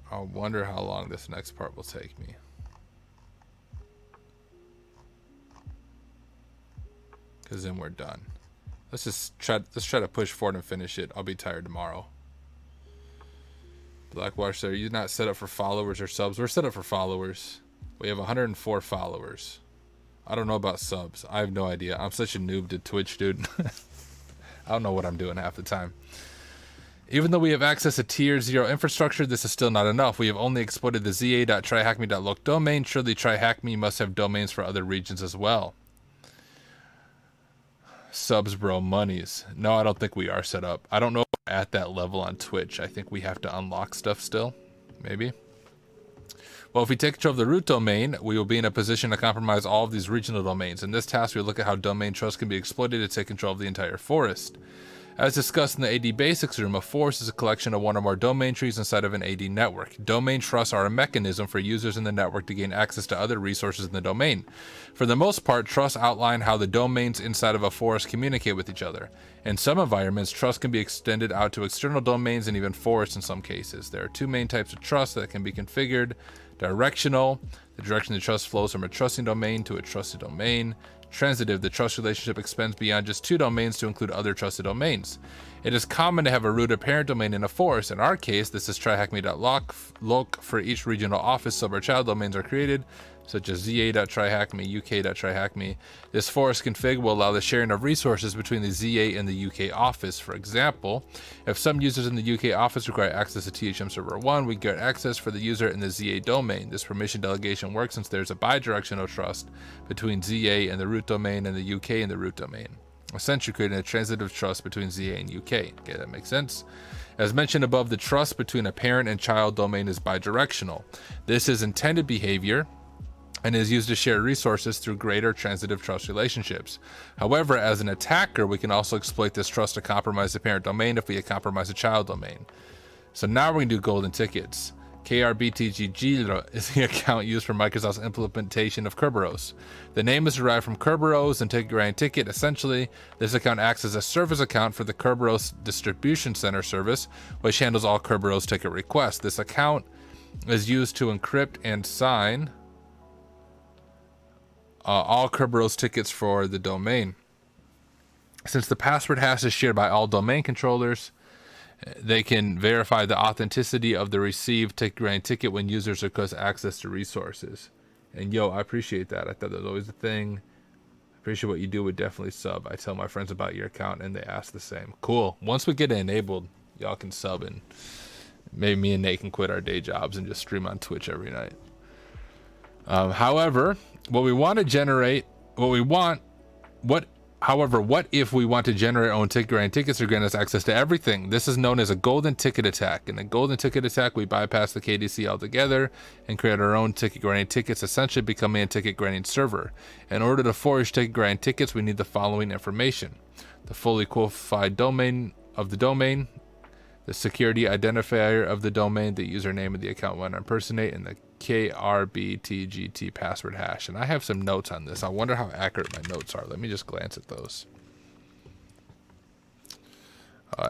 [SPEAKER 1] I wonder how long this next part will take me. Because then we're done. Let's try to push forward and finish it. I'll be tired tomorrow. Blackwash, are you not set up for followers or subs? We're set up for followers. We have 104 followers. I don't know about subs. I have no idea. I'm such a noob to Twitch, dude. I don't know what I'm doing half the time. Even though we have access to tier 0 infrastructure, this is still not enough. We have only exploited the za.tryhackme.loc domain. Surely TryHackMe must have domains for other regions as well. Subs, bro, monies. No, I don't think we are set up. I don't know if we're at that level on Twitch. I think we have to unlock stuff still. Maybe. Well, if we take control of the root domain, we will be in a position to compromise all of these regional domains. In this task, we look at how domain trust can be exploited to take control of the entire forest. As discussed in the AD Basics room, a forest is a collection of one or more domain trees inside of an AD network. Domain trusts are a mechanism for users in the network to gain access to other resources in the domain. For the most part, trusts outline how the domains inside of a forest communicate with each other. In some environments, trust can be extended out to external domains and even forests in some cases. There are two main types of trust that can be configured. Directional, the direction the trust flows from a trusting domain to a trusted domain. Transitive, the trust relationship extends beyond just two domains to include other trusted domains. It is common to have a root or parent domain in a forest. In our case, this is tryhackme.loc. For each regional office, sub or child domains are created, such as za.tryhackme, uk.tryhackme. This forest config will allow the sharing of resources between the ZA and the UK office. For example, if some users in the UK office require access to THM server 1, we get access for the user in the ZA domain. This permission delegation works since there's a bidirectional trust between ZA and the root domain and the UK and the root domain, essentially creating a transitive trust between ZA and UK. Okay, that makes sense. As mentioned above, the trust between a parent and child domain is bidirectional. This is intended behavior and is used to share resources through greater transitive trust relationships. However, as an attacker, we can also exploit this trust to compromise the parent domain if we compromise a child domain. So now we're going to do golden tickets. KRBTGG is the account used for Microsoft's implementation of Kerberos. The name is derived from Kerberos and Ticket Ticket. Essentially, this account acts as a service account for the Kerberos Distribution Center service, which handles all Kerberos ticket requests. This account is used to encrypt and sign all Kerberos tickets for the domain. Since the password hash is shared by all domain controllers, they can verify the authenticity of the received ticket when users request access to resources. And yo, I appreciate that. I thought that was always a thing. I appreciate what you do. Would definitely sub. I tell my friends about your account and they ask the same. Cool. Once we get it enabled, y'all can sub and maybe me and Nate can quit our day jobs and just stream on Twitch every night. However, what if we want to generate our own ticket granting tickets to grant us access to everything? This is known as a golden ticket attack. In a golden ticket attack, we bypass the KDC altogether and create our own ticket granting tickets, essentially becoming a ticket granting server. In order to forge ticket granting tickets, we need the following information: the fully qualified domain of the domain, the security identifier of the domain, the username of the account we want to impersonate, and the KRBTGT password hash. And I have some notes on this. I wonder how accurate my notes are. Let me just glance at those.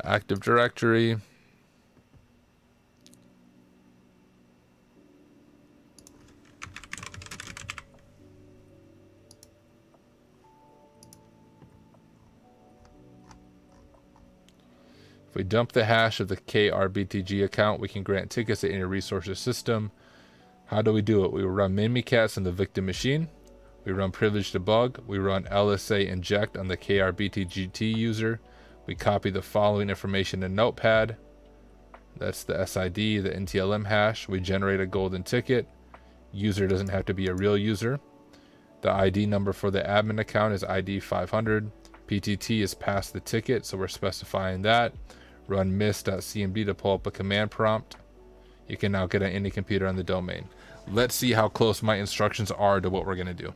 [SPEAKER 1] Active Directory. If we dump the hash of the KRBTG account, we can grant tickets to any resources system. How do we do it? We run Mimikatz on the victim machine. We run privilege debug. We run LSA inject on the KRBTGT user. We copy the following information in Notepad. That's the SID, the NTLM hash. We generate a golden ticket. User doesn't have to be a real user. The ID number for the admin account is ID 500. PTT is past the ticket, so we're specifying that. Run miss.cmd to pull up a command prompt. You can now get on any computer on the domain. Let's see how close my instructions are to what we're going to do.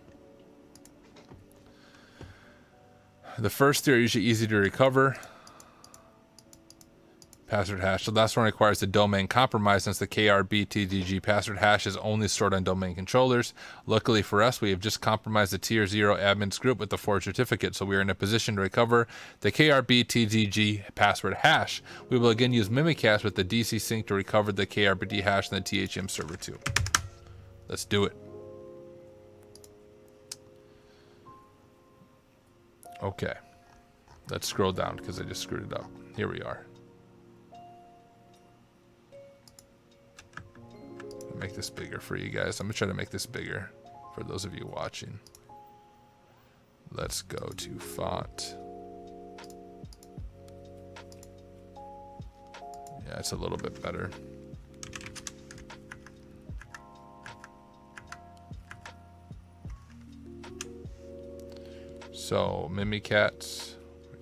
[SPEAKER 1] The first three are usually easy to recover. Password hash. So the last one requires the domain compromise, since the KRBTGG password hash is only stored on domain controllers. Luckily for us, we have just compromised the tier 0 admins group with the forged certificate, so we are in a position to recover the KRBTGG password hash. We will again use Mimikatz with the DC sync to recover the KRBT hash and the THM server too. Let's do it. Okay. Let's scroll down because I just screwed it up. Here we are. Make this bigger for you guys. I'm gonna try to make this bigger for those of you watching. Let's go to font. Yeah, it's a little bit better. So Mimikatz,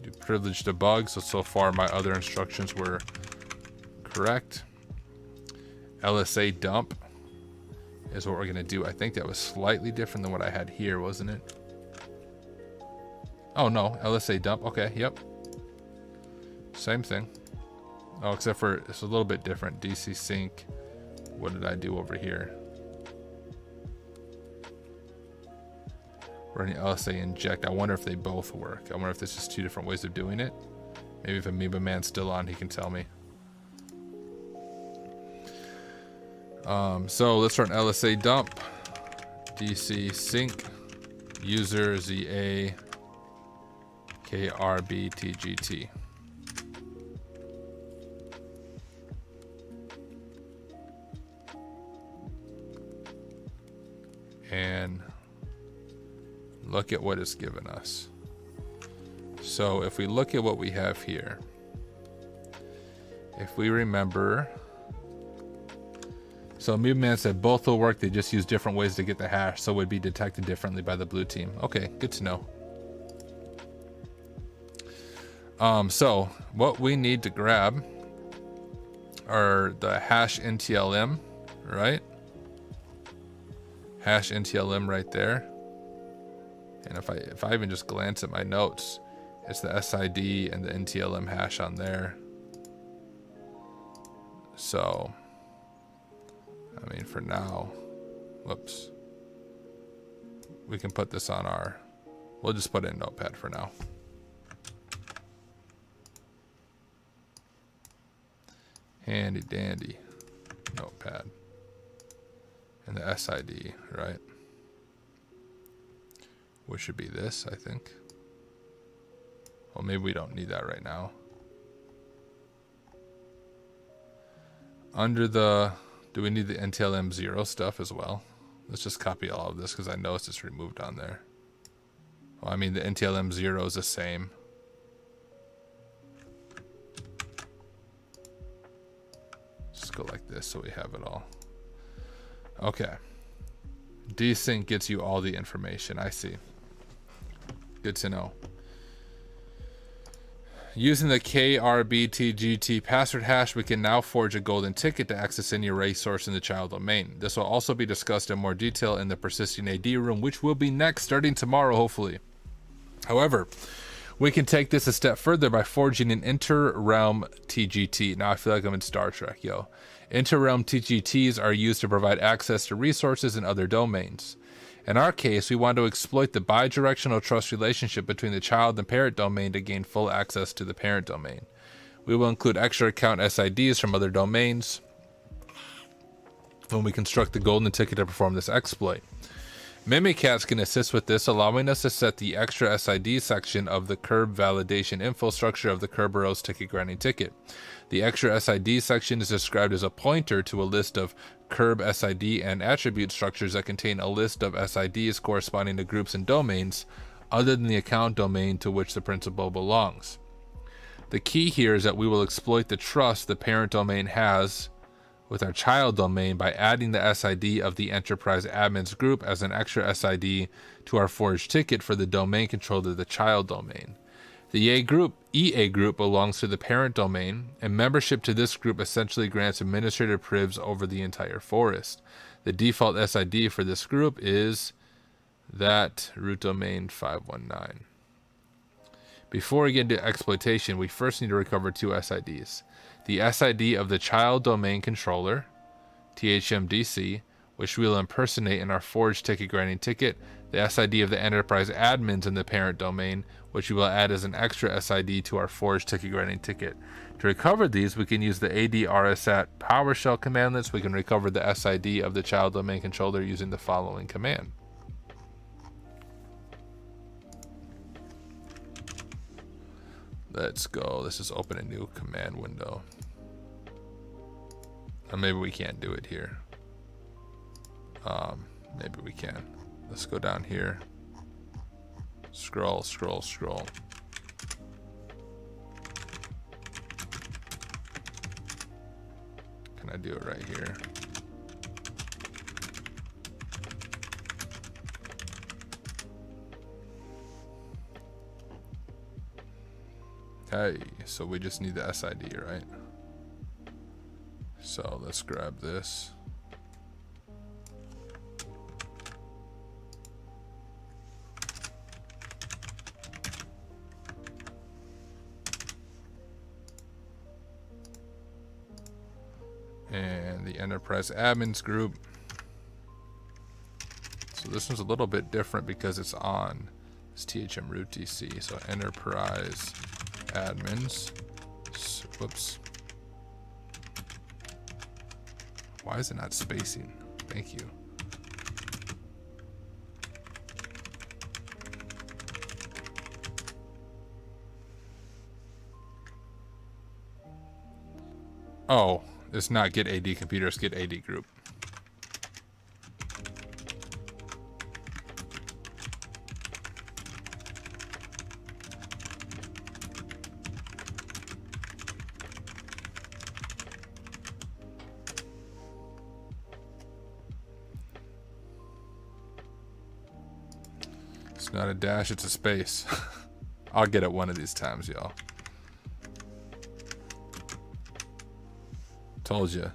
[SPEAKER 1] do privilege debug. So far my other instructions were correct. LSA dump is what we're going to do. I think that was slightly different than what I had here, wasn't it? Oh no, LSA dump. Okay, yep. Same thing. Oh, except for it's a little bit different. DC sync. What did I do over here? Running LSA inject. I wonder if they both work. I wonder if this is two different ways of doing it. Maybe if Amoeba Man's still on, he can tell me. So let's run LSA dump, DC sync, user ZA KRBTGT. And look at what it's given us. So if we look at what we have here, if we remember, so Amoeba Man said both will work, they just use different ways to get the hash, so it would be detected differently by the blue team. Okay, good to know. So what we need to grab are the hash NTLM, right? Hash NTLM right there. And if I even just glance at my notes, it's the SID and the NTLM hash on there. So I mean, for now, whoops, we can put this on our, we'll just put it in Notepad for now. Handy dandy Notepad. And the SID, right? Which should be this, I think. Well, maybe we don't need that right now. Under the, do we need the NTLM 0 stuff as well? Let's just copy all of this because I know it's just removed on there. Well, I mean, the NTLM 0 is the same. Just go like this so we have it all. Okay. Desync gets you all the information. I see. Good to know. Using the KRBTGT password hash, we can now forge a golden ticket to access any resource in the child domain. This will also be discussed in more detail in the persisting AD room, which will be next, starting tomorrow, hopefully. However, we can take this a step further by forging an inter-realm TGT. Now I feel like I'm in Star Trek, yo. Inter-realm TGTs are used to provide access to resources in other domains. In our case, we want to exploit the bidirectional trust relationship between the child and parent domain to gain full access to the parent domain. We will include extra account SIDs from other domains when we construct the golden ticket to perform this exploit. Mimikatz can assist with this, allowing us to set the extra SID section of the Kerb validation info structure of the Kerberos ticket granting ticket. The extra SID section is described as a pointer to a list of Kerb SID and attribute structures that contain a list of SIDs corresponding to groups and domains other than the account domain to which the principal belongs. The key here is that we will exploit the trust the parent domain has with our child domain by adding the SID of the enterprise admins group as an extra SID to our forged ticket for the domain controller of the child domain. The EA group belongs to the parent domain, and membership to this group essentially grants administrative privs over the entire forest. The default SID for this group is that root domain 519. Before we get into exploitation, we first need to recover two SIDs. The SID of the child domain controller, THMDC, which we will impersonate in our forged ticket granting ticket, the SID of the enterprise admins in the parent domain, which we will add as an extra SID to our forged ticket granting ticket. To recover these, we can use the AD PowerShell commandlets. We can recover the SID of the child domain controller using the following command. Let's go. Let's just open a new command window. Or maybe we can't do it here. Maybe we can. Let's go down here. Scroll. Can I do it right here? Okay, so we just need the SID, right? So let's grab this. And the enterprise admins group. So this one's a little bit different because it's on this THM root TC. So enterprise admins. Whoops. Why is it not spacing? Thank you. Oh, it's not get AD computer, it's get AD group. It's not a dash, it's a space. I'll get it one of these times, y'all. Told you.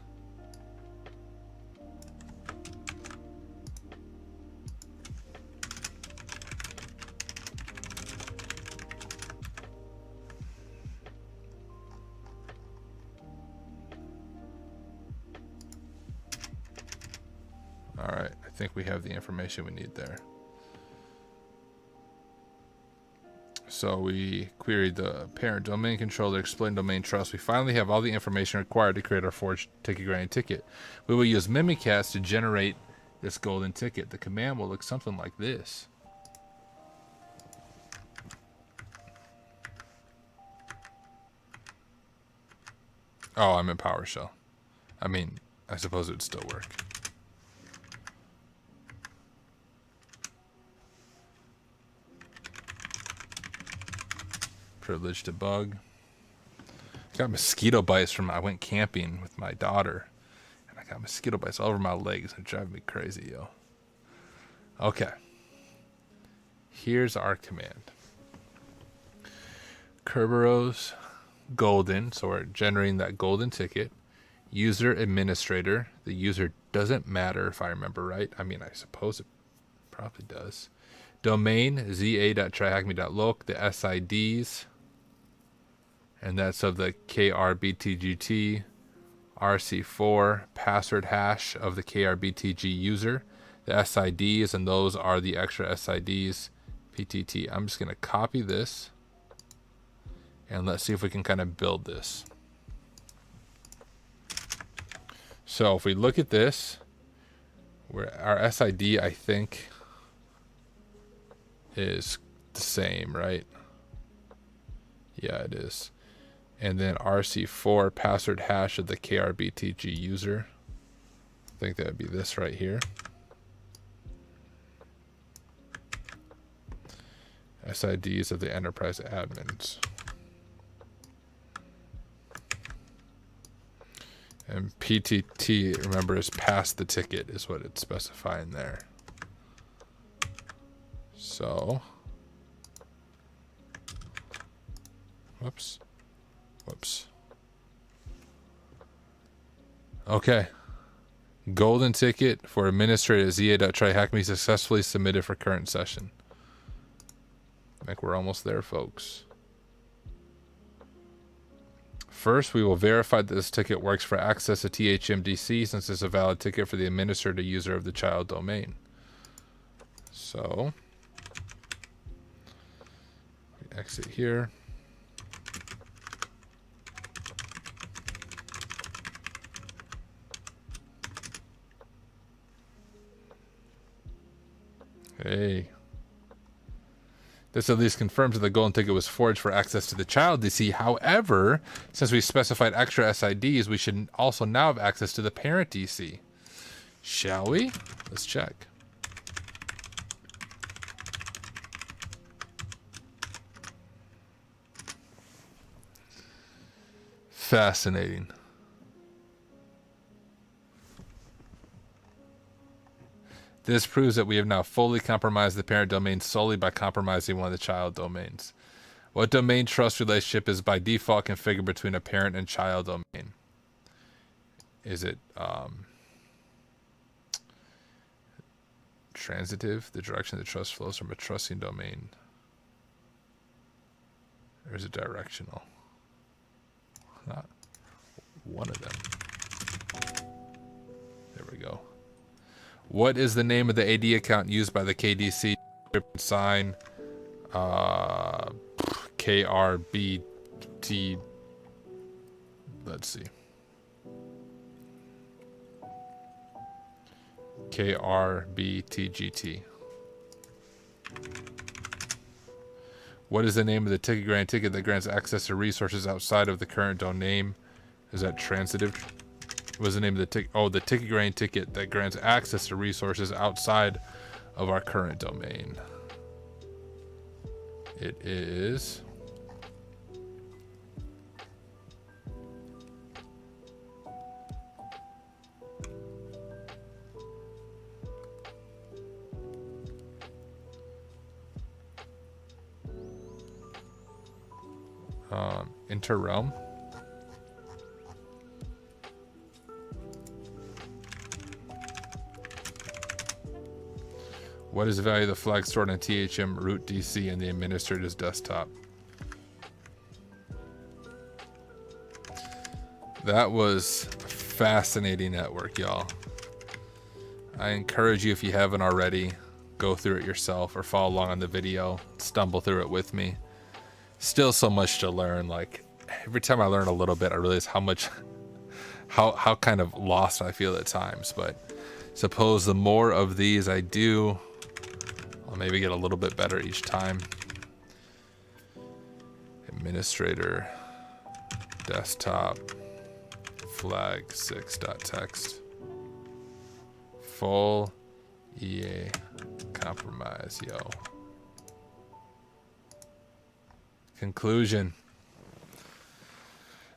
[SPEAKER 1] All right, I think we have the information we need there. So we queried the parent domain controller, explain domain trust. We finally have all the information required to create our forged ticket granting ticket. We will use Mimikatz to generate this golden ticket. The command will look something like this. Oh, I'm in PowerShell. I mean, I suppose it would still work. Privilege debug. Got mosquito bites from I went camping with my daughter, and I got mosquito bites all over my legs. They're driving me crazy, yo. Okay. Here's our command. Kerberos golden, so we're generating that golden ticket. User administrator. The user doesn't matter if I remember right. I mean, I suppose it probably does. Domain za.tryhackme.loc. The SIDs. And that's of the KRBTGT RC4 password hash of the KRBTG user. The SIDs, and those are the extra SIDs. PTT. I'm just going to copy this. And let's see if we can kind of build this. So if we look at this, where our SID, I think, is the same, right? Yeah, it is. And then RC4 password hash of the KRBTG user. I think that would be this right here. SIDs of the enterprise admins. And PTT, remember, is pass the ticket is what it's specifying there. So, whoops. Okay. Golden ticket for administrator za.tryhackme successfully submitted for current session. I think we're almost there, folks. First, we will verify that this ticket works for access to THMDC since it's a valid ticket for the administrator user of the child domain. So, we exit here. Hey. This at least confirms that the golden ticket was forged for access to the child DC. However, since we specified extra SIDs, we should also now have access to the parent DC. Shall we? Let's check. Fascinating. This proves that we have now fully compromised the parent domain solely by compromising one of the child domains. What domain trust relationship is by default configured between a parent and child domain? Is it transitive, the direction the trust flows from a trusting domain? Or is it directional? Not one of them. There we go. What is the name of the AD account used by the KDC sign KRBT? Let's see. KRBTGT. What is the name of the ticket grant ticket that grants access to resources outside of the current domain? Is that transitive? What is the name of the ticket? Oh, the ticket grant ticket that grants access to resources outside of our current domain. It is Interrealm. What is the value of the flag stored on THM root DC and the administrator's desktop? That was fascinating network, y'all. I encourage you, if you haven't already, go through it yourself or follow along on the video, stumble through it with me. Still so much to learn. Like every time I learn a little bit, I realize how much, how kind of lost I feel at times. But suppose the more of these I do, I'll maybe get a little bit better each time. Administrator, desktop, flag 6.txt, full EA compromise, yo. Conclusion.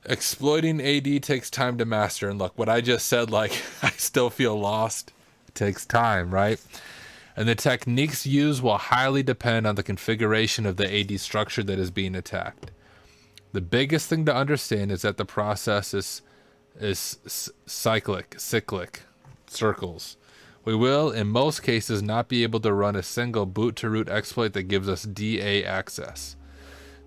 [SPEAKER 1] Exploiting AD takes time to master. And look, what I just said, like, I still feel lost. It takes time, right? And the techniques used will highly depend on the configuration of the AD structure that is being attacked. The biggest thing to understand is that the process is cyclic, circles. We will, in most cases, not be able to run a single boot-to-root exploit that gives us DA access.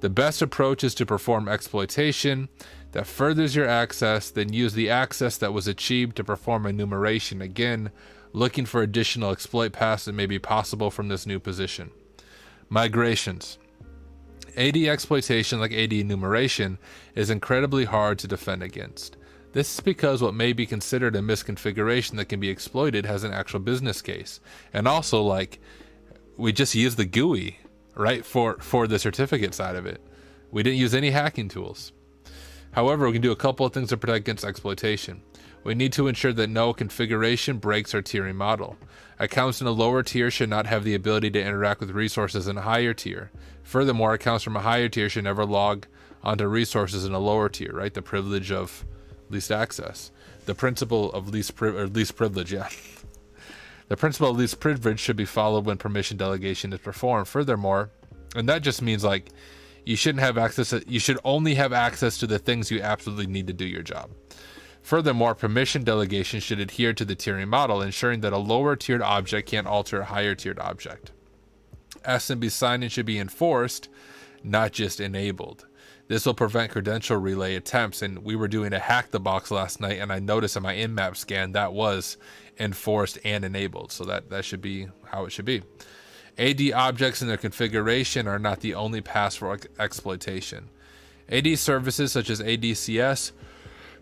[SPEAKER 1] The best approach is to perform exploitation that furthers your access, then use the access that was achieved to perform enumeration, again, looking for additional exploit paths that may be possible from this new position. Migrations. AD exploitation, like AD enumeration, is incredibly hard to defend against. This is because what may be considered a misconfiguration that can be exploited has an actual business case. And also, like, we just use the GUI. right? For the certificate side of it. We didn't use any hacking tools. However, we can do a couple of things to protect against exploitation. We need to ensure that no configuration breaks our tiering model. Accounts in a lower tier should not have the ability to interact with resources in a higher tier. Furthermore, accounts from a higher tier should never log onto resources in a lower tier, right? The privilege of least access. The principle of least privilege, yeah. The principle of least privilege should be followed when permission delegation is performed. Furthermore, and that just means like you shouldn't have access to, you should only have access to the things you absolutely need to do your job. Furthermore, permission delegation should adhere to the tiering model, ensuring that a lower tiered object can't alter a higher tiered object. SMB sign-in should be enforced, not just enabled. This will prevent credential relay attempts, and we were doing a hack the box last night, and I noticed in my in-map scan that was enforced and enabled, so that should be how it should be. AD objects and their configuration are not the only paths for exploitation. AD services such as ADCS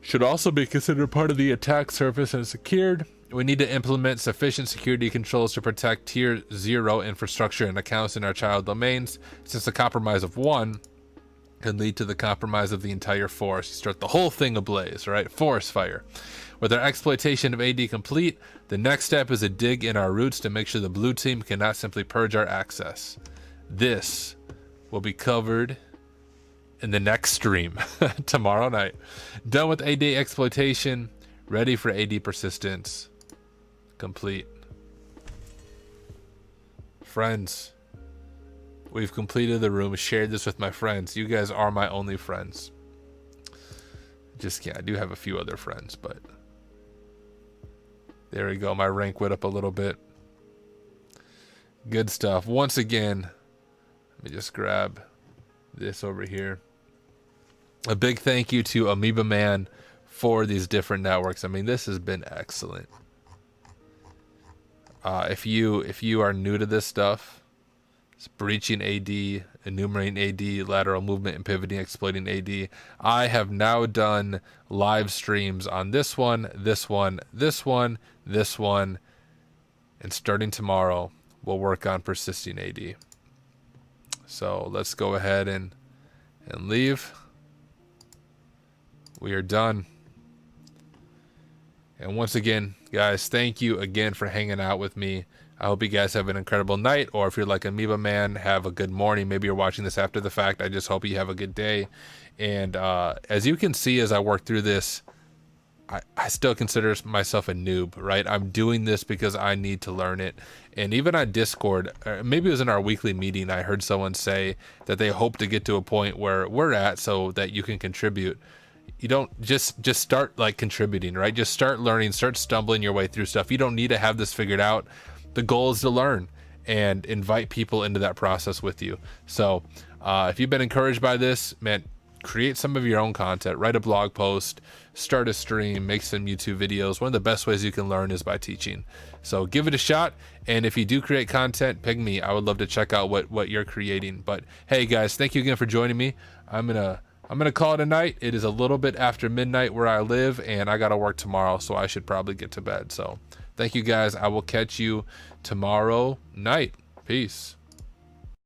[SPEAKER 1] should also be considered part of the attack surface and secured. We need to implement sufficient security controls to protect tier 0 infrastructure and accounts in our child domains, since the compromise of one can lead to the compromise of the entire forest. You start the whole thing ablaze, right? Forest fire. With our exploitation of AD complete, the next step is a dig in our roots to make sure the blue team cannot simply purge our access. This will be covered in the next stream tomorrow night. Done with AD exploitation, ready for AD persistence. Complete. Friends, we've completed the room, shared this with my friends. You guys are my only friends. Just kidding, I do have a few other friends, but there we go. My rank went up a little bit. Good stuff. Once again, let me just grab this over here. A big thank you to Amoeba Man for these different networks. I mean, this has been excellent. If you are new to this stuff, it's breaching AD, enumerating AD, lateral movement and pivoting, exploiting AD. I have now done live streams on this one, this one, this one, this one, and starting tomorrow, we'll work on persisting AD. So let's go ahead and leave. We are done. And once again, guys, thank you again for hanging out with me. I hope you guys have an incredible night, or if you're like Amoeba Man, have a good morning. Maybe you're watching this after the fact. I just hope you have a good day. And as you can see, as I work through this, I still consider myself a noob, right? I'm doing this because I need to learn it. And even on Discord, maybe it was in our weekly meeting, I heard someone say that they hope to get to a point where we're at so that you can contribute. You don't just start like contributing, right? Just start learning, start stumbling your way through stuff. You don't need to have this figured out. The goal is to learn and invite people into that process with you. So if you've been encouraged by this, man, create some of your own content, write a blog post, start a stream, make some YouTube videos. One of the best ways you can learn is by teaching. So give it a shot. And if you do create content, ping me. I would love to check out what you're creating. But hey guys, thank you again for joining me. I'm gonna call it a night. It is a little bit after midnight where I live, and I gotta work tomorrow, so I should probably get to bed. So thank you guys. I will catch you tomorrow night. Peace.